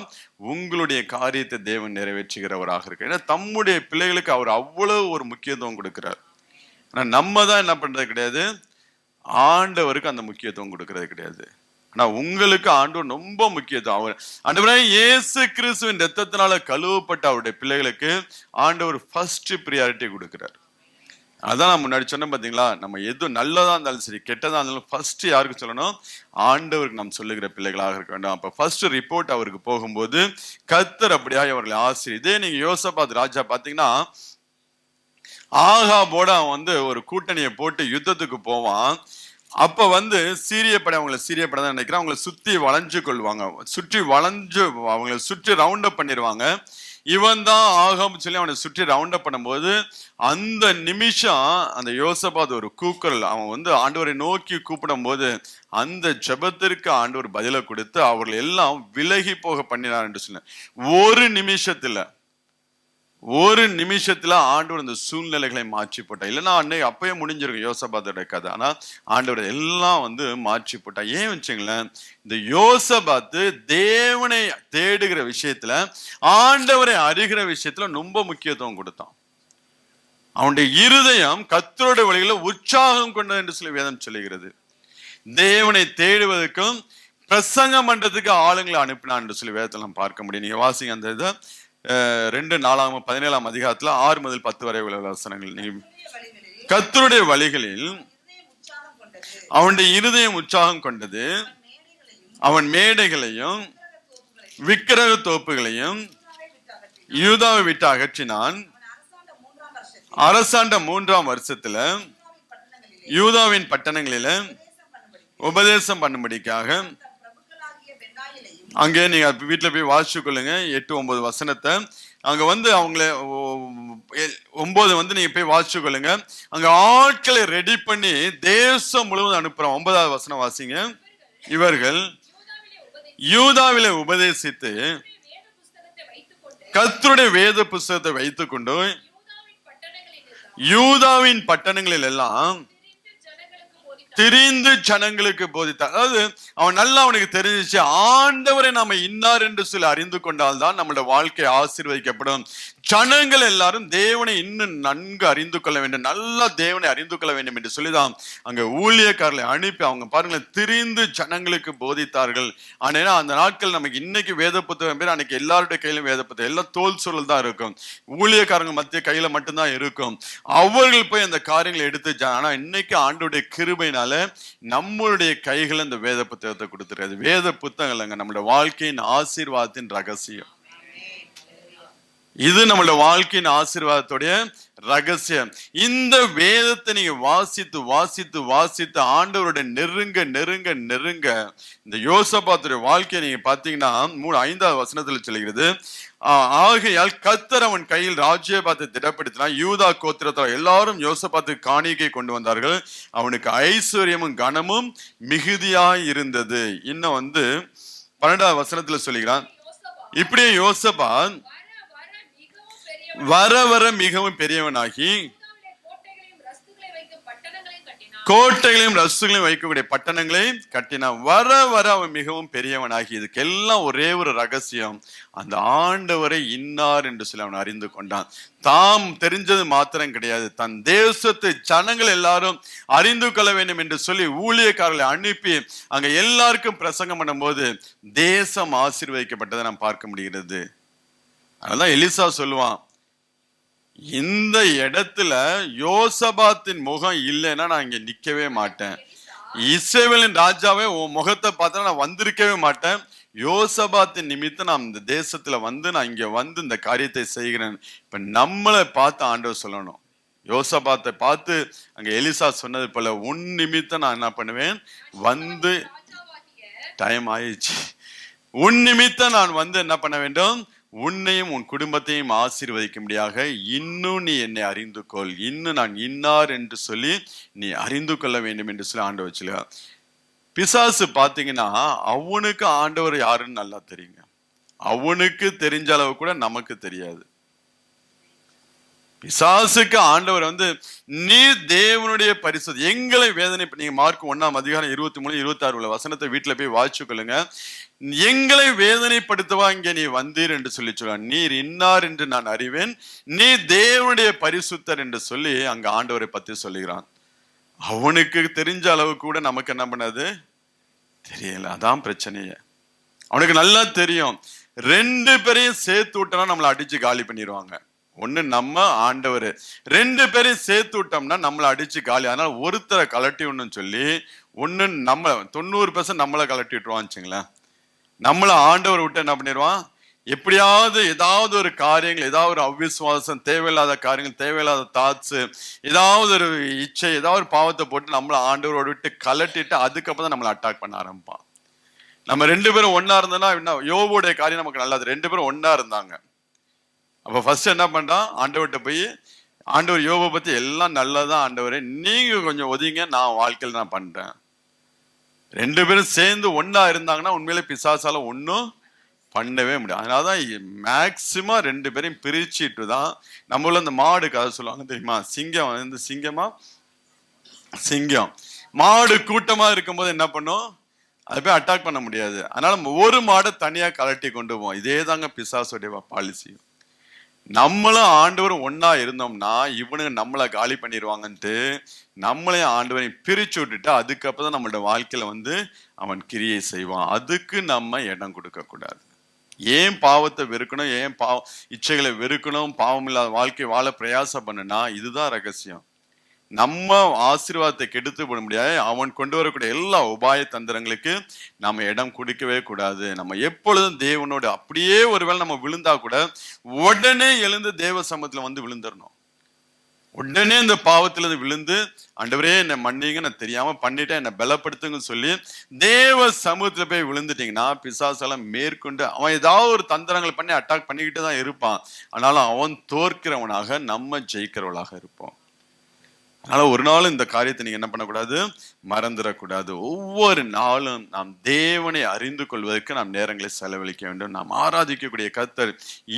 உங்களுடைய காரியத்தை தேவன் நிறைவேற்றுகிறவராக இருக்கு. ஏன்னா தம்முடைய பிள்ளைகளுக்கு அவர் அவ்வளவு ஒரு முக்கியத்துவம் கொடுக்கிறார். ஆனா நம்ம தான் என்ன பண்றது கிடையாது, ஆண்டவருக்கு அந்த முக்கியத்துவம் கொடுக்கறது கிடையாது. ஆனா உங்களுக்கு ஆண்டவர் ரொம்ப முக்கியத்துவம். அவர் ஆண்டவராகிய இயேசு கிறிஸ்துவின் இரத்தத்தினால கழுவப்பட்ட அவருடைய பிள்ளைகளுக்கு ஆண்டவர் ஃபர்ஸ்ட் பிரியாரிட்டி கொடுக்கிறார். அதான் நான் முன்னாடி சொன்னேன் பாத்தீங்களா, நம்ம எது நல்லதா இருந்தாலும் சரி கெட்டதா இருந்தாலும் ஃபர்ஸ்ட் யாருக்கு சொல்லணும், ஆண்டவருக்கு நாம் சொல்லுகிற பிள்ளைகளாக இருக்க வேண்டும். அப்ப ஃபர்ஸ்ட் ரிப்போர்ட் அவருக்கு போகும்போது கர்த்தர் அப்படியாக அவர்களை ஆசிரியர். இதே நீங்க யோசபாத் ராஜா பாத்தீங்கன்னா, ஆகாபோட அவன் வந்து ஒரு கூட்டணியை போட்டு யுத்தத்துக்கு போவான். அப்ப வந்து சீரிய படை தான் நினைக்கிறேன், அவங்களை சுத்தி வளைஞ்சு கொள்வாங்க, சுற்றி வளைஞ்சு அவங்களை சுற்றி ரவுண்ட் அப் பண்ணிடுவாங்க. இவன் தான் ஆகாம் சொல்லி அவனை சுற்றி ரவுண்ட் அப் பண்ணும்போது அந்த நிமிஷம் அந்த யோசபாத் ஒரு கூக்குரல், அவன் வந்து ஆண்டவரை நோக்கி கூப்பிடும் போது அந்த ஜெபத்திற்கு ஆண்டவர் பதிலை கொடுத்து அவர்கள் எல்லாம் விலகி போக பண்ணினார் என்று சொன்ன. ஒரு நிமிஷத்துல ஆண்டவர் அந்த சூழ்நிலைகளை மாற்றி போட்டா. இல்லைன்னா அன்னைக்கு அப்பயே முடிஞ்சிருக்கும் யோசபாத்தோட கதை. ஆனா ஆண்டவர் எல்லாம் வந்து மாற்றி போட்டா. ஏன் வச்சுங்களேன், இந்த யோசபாத்து தேவனை தேடுகிற விஷயத்துல, ஆண்டவரை அறிகிற விஷயத்துல ரொம்ப முக்கியத்துவம் கொடுத்தான். அவனுடைய இருதயம் கர்த்தருடைய வழியில உற்சாகம் கொண்டது என்று சொல்லி வேதம் சொல்லுகிறது. தேவனை தேடுவதற்கும் பிரசங்கம் பண்றதுக்கு ஆளுங்களை அனுப்பினான் என்று சொல்லி வேதத்துல நம்ம பார்க்க முடியும். நீங்க வாசிங்க அந்த இதை 2 அதிகாரத்துல 6 முதல் 10 வரை உள்ள வசனங்கள். கர்த்தருடைய வழிகளில் அவனுடைய இருதயம் உற்சாகம் கொண்டது, அவன் மேடைகளையும் விக்கிரக தோப்புகளையும் யூதாவை விட்டு அகற்றினான். அரசாண்ட 3ஆம் வருஷத்துல யூதாவின் பட்டணங்களில உபதேசம் பண்ணும்படிக்காக, அங்கே நீங்க வீட்டுல போய் வாசிச்சு கொள்ளுங்க 8-9 வசனத்தை. அங்க வந்து அவங்கள 9 வந்து நீங்க போய் வாசிச்சு கொள்ளுங்க. அங்க ஆட்களை ரெடி பண்ணி தேசம் முழுவதும் அனுப்புறோம். 9வது வசனம் வாசிங்க. இவர்கள் யூதாவிலே உபதேசித்து கர்த்தருடைய வேத புஸ்தகத்தை வைத்துக்கொண்டு யூதாவின் பட்டணங்களில் எல்லாம் திரிந்து ஜனங்களுக்கு போதித்தார். அதாவது அவன் நல்லா அவனுக்கு தெரிஞ்சிச்சு, ஆண்டவரை நாம இன்னார் என்று சொல்லி அறிந்து கொண்டால்தான் நம்மளோட வாழ்க்கை ஆசீர்வதிக்கப்படும். ஜனங்கள் எல்லாரும் தேவனை இன்னும் நன்கு அறிந்து கொள்ள வேண்டும், நல்லா தேவனை அறிந்து கொள்ள வேண்டும் என்று சொல்லிதான் அங்க ஊழியக்காரர்களை அனுப்பி அவங்க பாருங்களேன் திரிந்து ஜனங்களுக்கு போதித்தார்கள். ஆனா அந்த நாட்கள் நமக்கு இன்னைக்கு வேத புத்தகம் பேர், அன்னைக்கு எல்லாருடைய கையிலும் வேத புத்தகம், எல்லாம் தோல் சுருள் தான் இருக்கும், ஊழியக்காரங்க மத்திய கையில மட்டும்தான் இருக்கும். அவர்கள் போய் அந்த காரியங்களை எடுத்து, ஆனா இன்னைக்கு ஆண்டோடைய கிருபையினால நம்மளுடைய கைகள் இந்த வேத புத்தகத்தை கொடுத்துருக்காது. வேத புத்தகம் இல்லைங்க, நம்மளுடைய வாழ்க்கையின் ஆசீர்வாதத்தின் ரகசியம். இது நம்மளோட வாழ்க்கையின் ஆசீர்வாதத்துடைய ரகசியம். இந்த வேதத்தை நீங்க வாசித்து வாசித்து வாசித்து ஆண்டவருடைய நெருங்க நெருங்க நெருங்க இந்த யோசபாத்துடைய வாழ்க்கையை நீங்க பாத்தீங்கன்னா 5வது வசனத்துல சொல்கிறது, ஆகையால் கர்த்தர் அவன் கையில் ராஜ்யபாத்தை திடப்படுத்தினார், யூதா கோத்திரத்தார் எல்லாரும் யோசபாத்துக்கு காணிக்கை கொண்டு வந்தார்கள், அவனுக்கு ஐஸ்வர்யமும் கனமும் மிகுதியாய் இருந்தது. இன்னும் 12வது வசனத்துல சொல்லுகிறான், இப்படியே யோசபாத் வர வர மிகவும் பெரியவனாகி கோட்டைகளையும் ரஸ்துகளையும் வைக்கக்கூடிய பட்டணங்களை கட்டினான். வர வர அவன் மிகவும் பெரியவனாகி. இதுக்கெல்லாம் ஒரே ஒரு ரகசியம், அந்த ஆண்டவரை இன்னார் என்று சொல்லி அவன் அறிந்து கொண்டான். தாம் தெரிஞ்சது மாத்திரம் கிடையாது, தன் தேசத்து ஜனங்கள் எல்லாரும் அறிந்து கொள்ள வேண்டும் என்று சொல்லி ஊழியக்காரர்களை அனுப்பி அங்க எல்லாருக்கும் பிரசங்கம் பண்ணும் போது தேசம் ஆசீர்வதிக்கப்பட்டதை நாம் பார்க்க முடிகிறது. அதனால எலிசா சொல்லுவான், இந்த இடத்துல யோசபாத்தின் முகம் இல்லைன்னா நான் இங்க நிக்கவே மாட்டேன், இஸ்ரவேலின் ராஜாவே உன் முகத்தை பார்த்தா நான் வந்திருக்கவே மாட்டேன், யோசபாத்தின் நிமித்தம் நான் இந்த தேசத்துல நான் இங்க இந்த காரியத்தை செய்கிறேன். இப்ப நம்மளை பார்த்து ஆண்டவர் சொல்லணும், யோசபாத்தை பார்த்து அங்க எலிசா சொன்னது போல உன் நிமித்தம் நான் என்ன பண்ணுவேன், டைம் ஆயிடுச்சு, உன் நிமித்தம் நான் என்ன பண்ண வேண்டும், உன்னையும் உன் குடும்பத்தையும் ஆசீர்வதிக்கும்படியாக இன்னும் நீ என்னை அறிந்து கொள், இன்னும் நான் இன்னார் என்று சொல்லி நீ அறிந்து கொள்ள வேண்டும் என்று சொல்லி ஆண்டவர் வச்சுல. பிசாசு பாத்தீங்கன்னா அவனுக்கு ஆண்டவர் யாருன்னு நல்லா தெரியுங்க, அவனுக்கு தெரிஞ்ச அளவு கூட நமக்கு தெரியாது. பிசாசுக்கு ஆண்டவர் நீ தேவனுடைய பரிசுத்த எங்களை வேதனை, நீங்க மார்க் 1ஆம் அதிகாரம் 23-26 உள்ள வசனத்தை வீட்டுல போய் வாசிச்சு கொள்ளுங்க. எங்களை வேதனைப்படுத்தவா இங்க நீ வந்தீர் என்று சொல்லி சொல்லுவான், நீர் இன்னார் என்று நான் அறிவேன், நீ தேவனுடைய பரிசுத்தர் என்று சொல்லி அங்க ஆண்டவரை பத்தி சொல்லுகிறான். அவனுக்கு தெரிஞ்ச அளவு கூட நமக்கு என்ன பண்ணாது தெரியல. அதான் பிரச்சனையே. அவனுக்கு நல்லா தெரியும், 2 பேரையும் சேர்த்து விட்டோம்னா நம்மளை அடிச்சு காலி பண்ணிடுவாங்க. ஒண்ணு நம்ம ஆண்டவர், 2 பேரையும் சேர்த்து விட்டோம்னா நம்மளை அடிச்சு காலி. அதனால ஒருத்தரை கலட்டி விடணும்னு சொல்லி ஒண்ணு நம்ம 90% நம்மளை கலட்டி விட்டுருவான்னு, நம்மளை ஆண்டவர் விட்டு என்ன பண்ணிடுவான், எப்படியாவது ஏதாவது ஒரு காரியங்கள், ஏதாவது ஒரு அவிசுவாசம், தேவையில்லாத காரியங்கள், தேவையில்லாத தாட்ஸ், ஏதாவது ஒரு இச்சை, ஏதாவது ஒரு பாவத்தை போட்டு நம்மளை ஆண்டவரோட விட்டு கலட்டிட்டு அதுக்கப்புறம் தான் நம்மளை அட்டாக் பண்ண ஆரம்பிப்பான். நம்ம 2 பேரும் ஒன்னா இருந்தோம்னா யோபுடைய காரியம் நமக்கு நல்லது, 2 பேரும் ஒன்னா இருந்தாங்க. அப்ப ஃபர்ஸ்ட் என்ன பண்றான், ஆண்டவர்கிட்ட போய், ஆண்டவர் யோபை பத்தி எல்லாம் நல்லதான் ஆண்டவரே, நீங்க கொஞ்சம் ஒதுங்க, நான் வாழ்க்கையில் நான் பண்றேன். 2 பேரும் சேர்ந்து ஒன்னா இருந்தாங்கன்னா உண்மையிலே பிசாசால ஒன்னும் பண்ணவே முடியாது. அதனாலதான் மேக்சிமம் 2 பேரையும் பிரிச்சுட்டு தான் நம்மள இந்த மாடு கதை சொல்லுவாங்க தெரியுமா, சிங்கம் மாடு கூட்டமா இருக்கும்போது என்ன பண்ணும், அதை போய் அட்டாக் பண்ண முடியாது. அதனால ஒரு மாடை தனியா கலட்டி கொண்டு போவோம். இதே தாங்க பிசாசுடைய பாலிசியும். நம்மளும் ஆண்டவரும் ஒன்னா இருந்தோம்னா இவனுங்க நம்மளை காலி பண்ணிடுவாங்கன்ட்டு நம்மளையும் ஆண்டவரையும் பிரிச்சு விட்டுட்டு அதுக்கப்புறம் தான் நம்மளோட வாழ்க்கையில அவன் கிரியை செய்வான். அதுக்கு நம்ம இடம் கொடுக்க கூடாது. ஏன் பாவத்தை வெறுக்கணும், ஏன் இச்சைகளை வெறுக்கணும், பாவம் இல்லாத வாழ்க்கை வாழ பிரயாசம் பண்ணுனா இதுதான் ரகசியம். நம்ம ஆசீர்வாதத்தை கெடுத்து போட முடியாது. அவன் கொண்டு வரக்கூடிய எல்லா உபாய தந்திரங்களுக்கு நம்ம இடம் கொடுக்கவே கூடாது. நம்ம எப்பொழுதும் தேவனோடு, அப்படியே ஒருவேளை நம்ம விழுந்தா கூட உடனே எழுந்து தேவ சமூகத்துல விழுந்துடணும். உடனே இந்த பாவத்துல விழுந்து, ஆண்டவரே என்னை மன்னிங்க, நான் தெரியாம பண்ணிட்டேன், என்னை பலப்படுத்துங்கன்னு சொல்லி தேவ சமூகத்துல போய் விழுந்துட்டீங்கன்னா பிசாசால மேற்கொண்டு அவன் ஏதாவது ஒரு தந்திரங்கள் பண்ணி அட்டாக் பண்ணிக்கிட்டு தான் இருப்பான். ஆனாலும் அவன் தோற்கிறவனாக, நம்ம ஜெயிக்கிறவளாக இருப்போம். அதனால ஒரு நாளும் இந்த காரியத்தை நீங்க என்ன பண்ணக்கூடாது, மறந்துடக்கூடாது. ஒவ்வொரு நாளும் நாம் தேவனை அறிந்து கொள்வதற்கு நாம் நேரங்களை செலவழிக்க வேண்டும். நாம் ஆராதிக்கக்கூடிய கர்த்தர்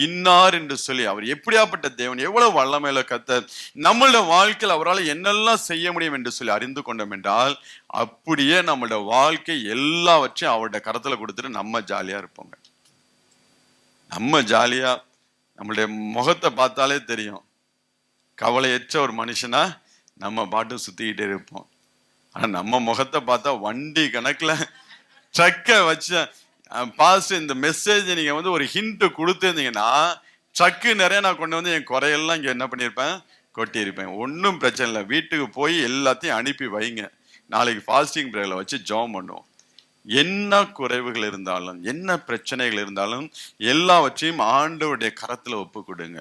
இன்னார் என்று சொல்லி, அவர் எப்படியாப்பட்ட தேவன், எவ்வளவு வல்லமையுள்ள கர்த்தர், நம்மளுடைய வாழ்க்கையில் அவரால் என்னெல்லாம் செய்ய முடியும் என்று சொல்லி அறிந்து கொண்டோம் என்றால், அப்படியே நம்மளுடைய வாழ்க்கை எல்லாவற்றையும் அவருடைய கரத்துல கொடுத்துட்டு நம்ம ஜாலியா இருப்போங்க. நம்ம ஜாலியா, நம்மளுடைய முகத்தை பார்த்தாலே தெரியும் கவலையற்ற ஒரு மனுஷனா நம்ம பாட்டு சுத்திக்கிட்டே இருப்போம். ஆனா நம்ம முகத்தை பார்த்தா வண்டி கணக்குல ட்ரக்கை வச்சு பாஸ்ட் இந்த மெசேஜ் நீங்க வந்து ஒரு ஹிண்ட் கொடுத்துருந்தீங்கன்னா, ட்ரக்கு நிறைய நான் கொண்டு வந்து என் குறையெல்லாம் இங்க என்ன பண்ணியிருப்பேன், கொட்டியிருப்பேன். ஒன்றும் பிரச்சனை இல்லை, வீட்டுக்கு போய் எல்லாத்தையும் அனுப்பி வைங்க. நாளைக்கு ஃபாஸ்டிங் பிரேயர்ல வச்சு ஜெபம் பண்ணுவோம். என்ன குறைவுகள் இருந்தாலும், என்ன பிரச்சனைகள் இருந்தாலும், எல்லாவற்றையும் ஆண்டவருடைய கரத்துல ஒப்பு கொடுங்க.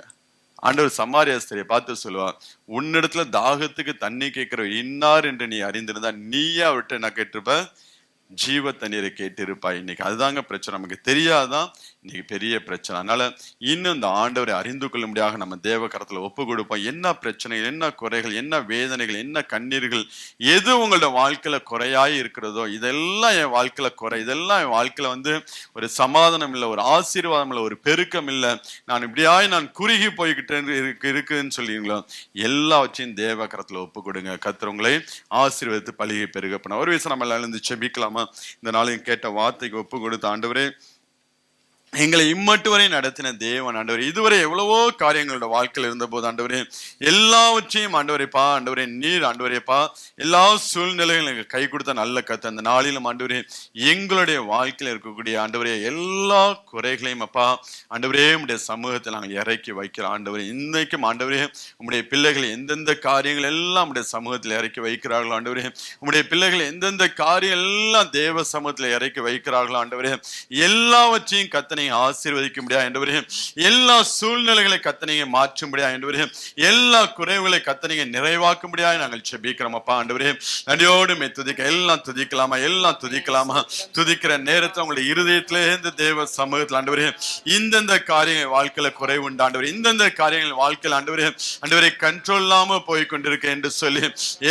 ஆண்டவர் சமாரிய ஸ்திரியை பார்த்து சொல்லுவார், உன்னிடத்துல தாகத்துக்கு தண்ணி கேட்கிற இன்னார் என்று நீ அறிந்திருந்தா நீயே அவர்கிட்ட என்ன கேட்டிருப்ப, ஜீவ தண்ணீரை கேட்டிருப்பாய். இன்னைக்கு அதுதாங்க பிரச்சனை, நமக்கு தெரியாதான் இன்னைக்கு பெரிய பிரச்சனை. அதனால இன்னும் இந்த ஆண்டவரை அறிந்து கொள்ளும்படியாக நம்ம தேவ கரத்துல ஒப்பு கொடுப்போம். என்ன பிரச்சனைகள், என்ன குறைகள், என்ன வேதனைகள், என்ன கண்ணீர்கள், எது உங்களோட வாழ்க்கையில குறையாய் இருக்கிறதோ, இதெல்லாம் என் வாழ்க்கையில குறை, இதெல்லாம் என் வாழ்க்கையில வந்து ஒரு சமாதானம் இல்லை, ஒரு ஆசீர்வாதம் இல்லை, ஒரு பெருக்கம் இல்லை, நான் இப்படியாய் நான் குறுகி போய்கிட்டு இருக்குன்னு சொல்லிங்களோ, எல்லாவற்றையும் தேவ கரத்துல ஒப்பு கொடுங்க. கர்த்தர் உங்களை ஆசீர்வதித்து பலிகை பெருக பண்ண. ஒரு விஷயம் நம்ம எல்லாம் இருந்து செபிக்கலாமா? இந்த நாளையும் கேட்ட வார்த்தைக்கு ஒப்பு கொடுத்த ஆண்டவரே, எங்களை இம்மட்டு வரை நடத்தின தேவன் ஆண்டவரே, இதுவரை எவ்வளவோ காரியங்களோட வாழ்க்கையில் இருந்த போது ஆண்டவரே, எல்லாவற்றையும் ஆண்டவரேப்பா, ஆண்டவரே நீர் ஆண்டவரேப்பா எல்லா சூழ்நிலைகளும் எங்களுக்கு கை கொடுத்த நல்ல கர்த்தர். அந்த நாளிலும் ஆண்டவரே எங்களுடைய வாழ்க்கையில் இருக்கக்கூடிய ஆண்டவரே எல்லா குறைகளையும் அப்பா ஆண்டவரே உம்முடைய சமூகத்தில் நாங்கள் இறக்கி வைக்கிறோம். ஆண்டவரே இன்னைக்கும் ஆண்டவரே உம்முடைய பிள்ளைகள் எந்தெந்த காரியங்கள் எல்லாம் உம்முடைய சமூகத்தில் இறக்கி வைக்கிறார்களோ ஆண்டவரே, உம்முடைய பிள்ளைகள் எந்தெந்த காரியம் எல்லாம் தேவ சமூகத்தில் இறக்கி வைக்கிறார்களோ ஆண்டவரே, எல்லாவற்றையும் கர்த்தர் ஆசீர்வதிக்க முடியாது ஆண்டவரே, எல்லா சூழ்நிலைகளை கர்த்தர் மாற்ற முடியாது ஆண்டவரே, எல்லா குறைவுகளை கர்த்தர் நிறைவாக்க முடியாது நாங்கள் ஜெபிக்கிறோம் அப்பா. ஆண்டவரே நன்றியோடு துதிக்க, எல்லாம் துதிக்கலாமா, எல்லாம் துதிக்கலாமா? துதிக்கிற நேரத்தில் உங்களுடைய இருதயத்திலே இந்த தேவ சமூகத்தில் ஆண்டவரே இந்தந்த காரியங்கள் வாழ்க்கையில குறைவு உண்டு ஆண்டவரே, இந்தந்த காரியங்கள் வாழ்க்கையில் ஆண்டவரே கண்ட்ரோல் இல்லாம போய் கொண்டிருக்க என்று சொல்லி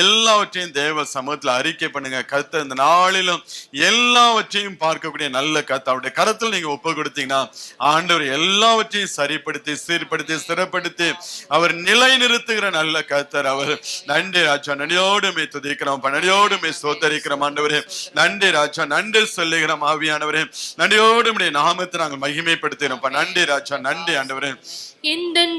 எல்லாவற்றையும் தேவ சமூகத்தில் அறிக்கை பண்ணுங்க. கர்த்தர் இந்த நாளிலும் எல்லாவற்றையும் பார்க்கக்கூடிய நல்ல கர்த்தர் அவருடைய கரத்தில் நீங்க ஒப்பு கொடுத்து ஆண்டவர் எல்லாவற்றையும் சரிப்படுத்தி சீர்படுத்தி ஸ்திரப்படுத்தி அவர் நிலை நிறுத்துகிற நல்ல கர்த்தர் அவர். நன்றி ராஜா, நன்றியோடுமே துதிக்கிறோம், நன்றியோடுமே ஸ்தோத்தரிக்கிறோம் ஆண்டவரே. நன்றி ராஜா, நன்றி சொல்லுகிறோம் ஆவியானவரே, நன்றியோடு உம்முடைய நாமத்தை நாங்கள் மகிமைப்படுத்துகிறோம். நன்றி ராஜா, நன்றி ஆண்டவரே. எந்தன்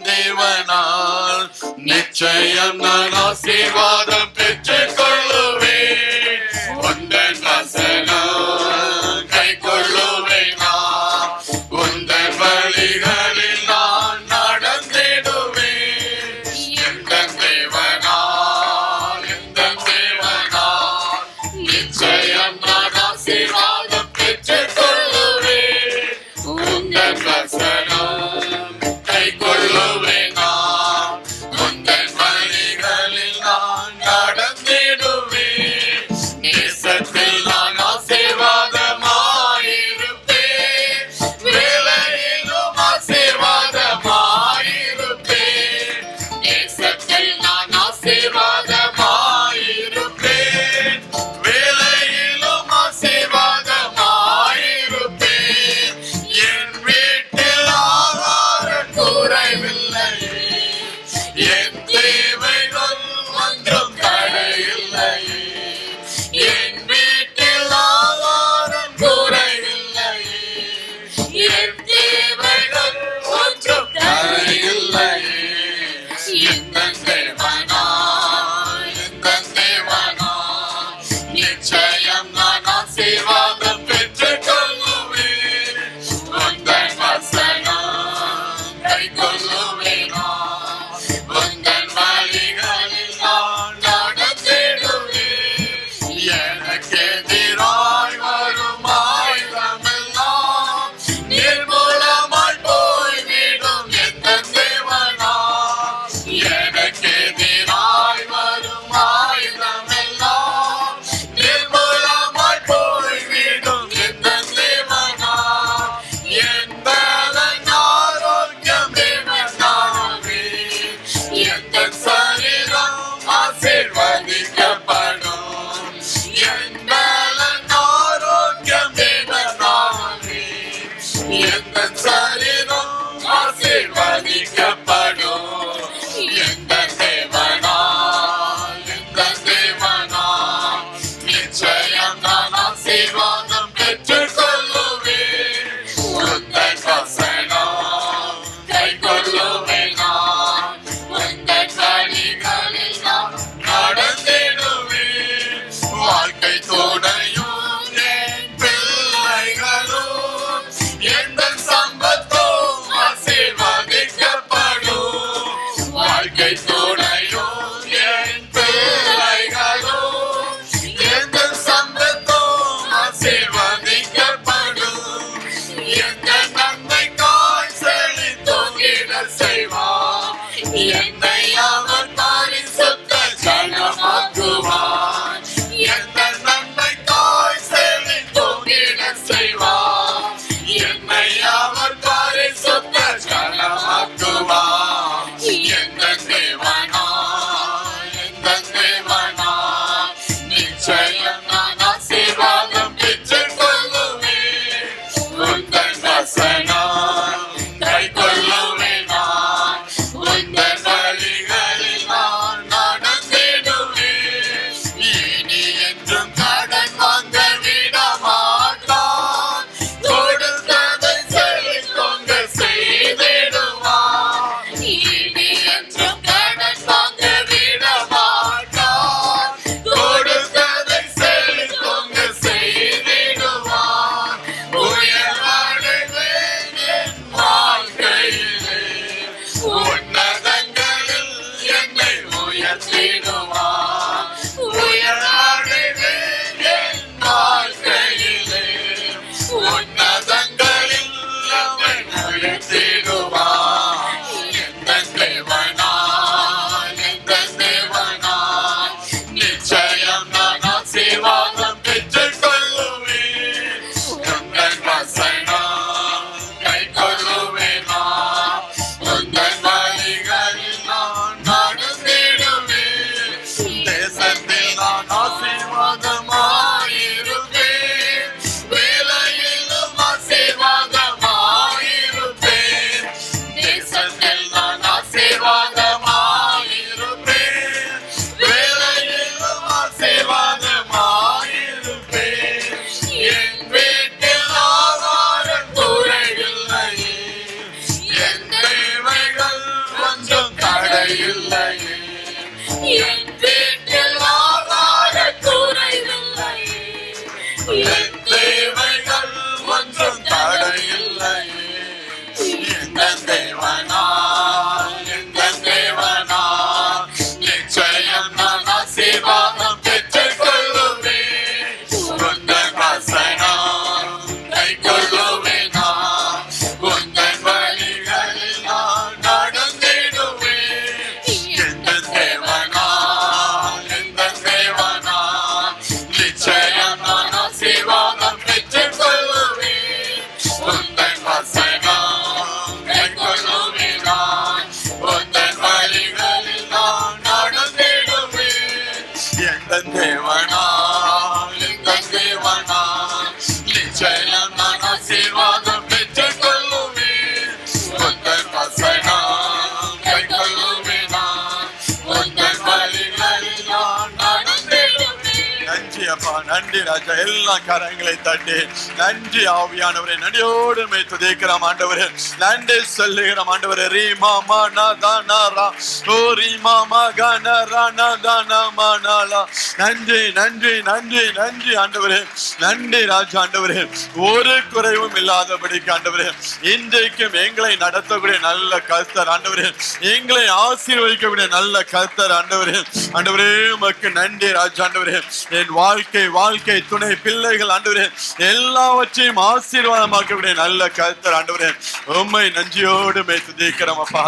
தேவனால் நிச்சயம் நான் ஆசீர்வாதம் பெற்றுக் கொள்ளுவேன். உந்தன் வசனம் கை கொள்ளுவேன், உந்தன் வழிகளில் நான் நடந்திடுவேன். எந்தன் தேவனால் நிச்சயம் நான் ஆசீர்வாதம் பெற்றுக் கொள்ளுவேன். உந்தன் வசனம் கை கொள்ளுவேன், உந்தன் வழிகளில் நான் நடந்திடுவேன். உன்னதங்களில் அவன் உயர்த்திடுவான். எந்தன் தேவனால், எந்தன் தேவனால் நிச்சயம் நான் ஆசீர்வாதம் பெற்றுக் கொள்ளுவேன். உந்தன் வசனம் கைக்கொள்ளுவேன் நான். உந்தன் வழிகளில் நான் நடந்திடுவேன். தேசத்தில் நான் ஆசீர்வாதமாயிருப்பேன். வேலையிலும் ஆசீர்வாதமாயிருப்பேன். தேசத்தில் நான் ஆசீர்வாதமாயிருப்பேன். வேலையிலும் ஆசீர்வாதமாயிருப்பேன். என் வீட்டில் ஆகாரம் குறையில்லையே. என் தேவைகள் கொஞ்சம் தடையில்லையே. என் வீட்டில் ஆகாரம் குறைவில்லையே. என் தேவைகள் கொஞ்சம் தடையில்லையே. எந்தன் தேவனால், எந்தன் தேவனால் நிச்சயம் நான் ஆசீர்வாதம் பெற்றுக் கொள்ளுவேன். உந்தன் வசனம் கைக்கொள்ளுவேன் நான். உந்தன் வழிகளில் நான் நடந்திடுவேன். எந்தன் தேவனால், எந்தன் தேவனால் நிச்சயம் நான் ஆசீர்வாதம் பெற்றுக் கொள்ளுவேன். உந்தன் வசனம் கைக்கொள்ளுவேன் நான். உந்தன் வழிகளில் நான் நடந்திடுவேன். எந்தன் தேவனால், எந்தன் தேவனால் நிச்சயம் நான் ஆசீர்வாதம் பெற்றுக் கொள்ளுவேன். உந்தன் வசனம் கைக்கொள்ளுவேன் நான். உந்தன் வழிகளில் நான் நடந்திடுவேன். நன்றி அப்பா, நன்றி ராஜா. எல்லா கரங்களை தட்டி நன்றி ஆவியானவரே. நடியோடு மை துதிக்கிறோம் ஆண்டவரே. நன்றி சொல்லுகிறோம் ஆண்டவரே. ரீமா மானா தானாரா ஓ ரீமா மகன ரானா தானா மானாலா. நன்றி நன்றி நன்றி நன்றி ஆண்டவரே. நன்றி ராஜா ஆண்டவரே. ஒரு குறைவும் இல்லாதபடிக்கு ஆண்டவரே இன்றைக்கும் எங்களை நடத்தக்கூடிய நல்ல கர்த்தர் ஆண்டவரே. எங்களை ஆசீர்வதிக்கக்கூடிய நல்ல கர்த்தர் ஆண்டவரே. ஆண்டவரே உமக்கு நன்றி ராஜா ஆண்டவரே. என் வாழ்க்கை துணை பிள்ளைகள் ஆண்டவரே எல்லாவற்றையும் ஆசீர்வாதமாக்கக்கூடிய நல்ல கர்த்தர் ஆண்டவரே. உம்மை நன்றியோடு மை துதிக்கிறோம் அப்பா.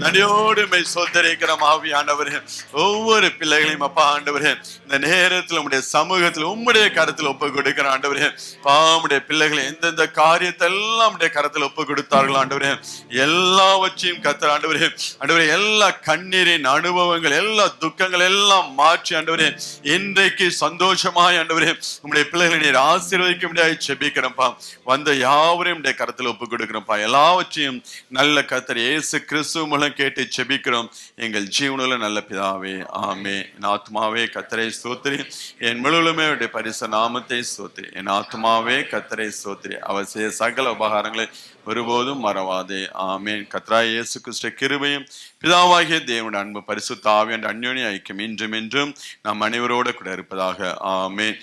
நன்றியோடு மை சோதரிக்கிறோம் ஆவியானவரே. ஒவ்வொரு பிள்ளைகளையும் அப்பா ஆண்டவரே இந்த நேரத்தில் உம்முடைய சமூகத்தில் உம்முடைய கரத்தில் ஒப்பு கொடுக்கிறோம் ஆண்டவரே. உம்முடைய பிள்ளைகளை எந்தெந்த காரியத்தை எல்லாம் உம்முடைய கரத்தில் ஒப்பு கொடுத்தார்கள் ஆண்டவரே எல்லாவற்றையும் கர்த்தர் ஆண்டவரே. ஆண்டவரே எல்லா கண்ணீரின் அனுபவங்கள் எல்லா துக்கங்கள் எல்லாம் மாற்றி ஆண்டவரே இன்றைக்கு சந்தோஷமாய் ஆண்டவரே உம்முடைய பிள்ளைகளை நீர் ஆசீர்வதிக்க முடியாது செபிக்கிறோம்ப்பா. வந்த யாவரையும் உம்முடைய கரத்தில் ஒப்பு கொடுக்கிறோம்ப்பா. எல்லாவற்றையும் நல்ல கர்த்தர் இயேசு கிறிஸ்து மூலம் கேட்டு செபிக்கிறோம் எங்கள் ஜீவனுள்ள நல்ல பிதாவே, ஆமே. என் ஆத்மாவே கர்த்தரை ஸ்தோத்திரி, என் முழுவதுமே அவருடைய பரிசு நாமத்தை ஸ்தோத்திரி. என் ஆத்மாவே கர்த்தரை ஸ்தோத்திரி, அவர் செய்த சகல உபகாரங்களை ஒருபோதும் மறவாதே, ஆமேன். கர்த்தராகிய இயேசு கிறிஸ்து கிருபையும் பிதாவாகிய தேவனுடைய அன்பு பரிசுத்த ஆவியானவருடைய அந்யோன்ய ஐக்கியம் இன்றும் என்றும் நம் அனைவரோடு கூட இருப்பதாக, ஆமேன்.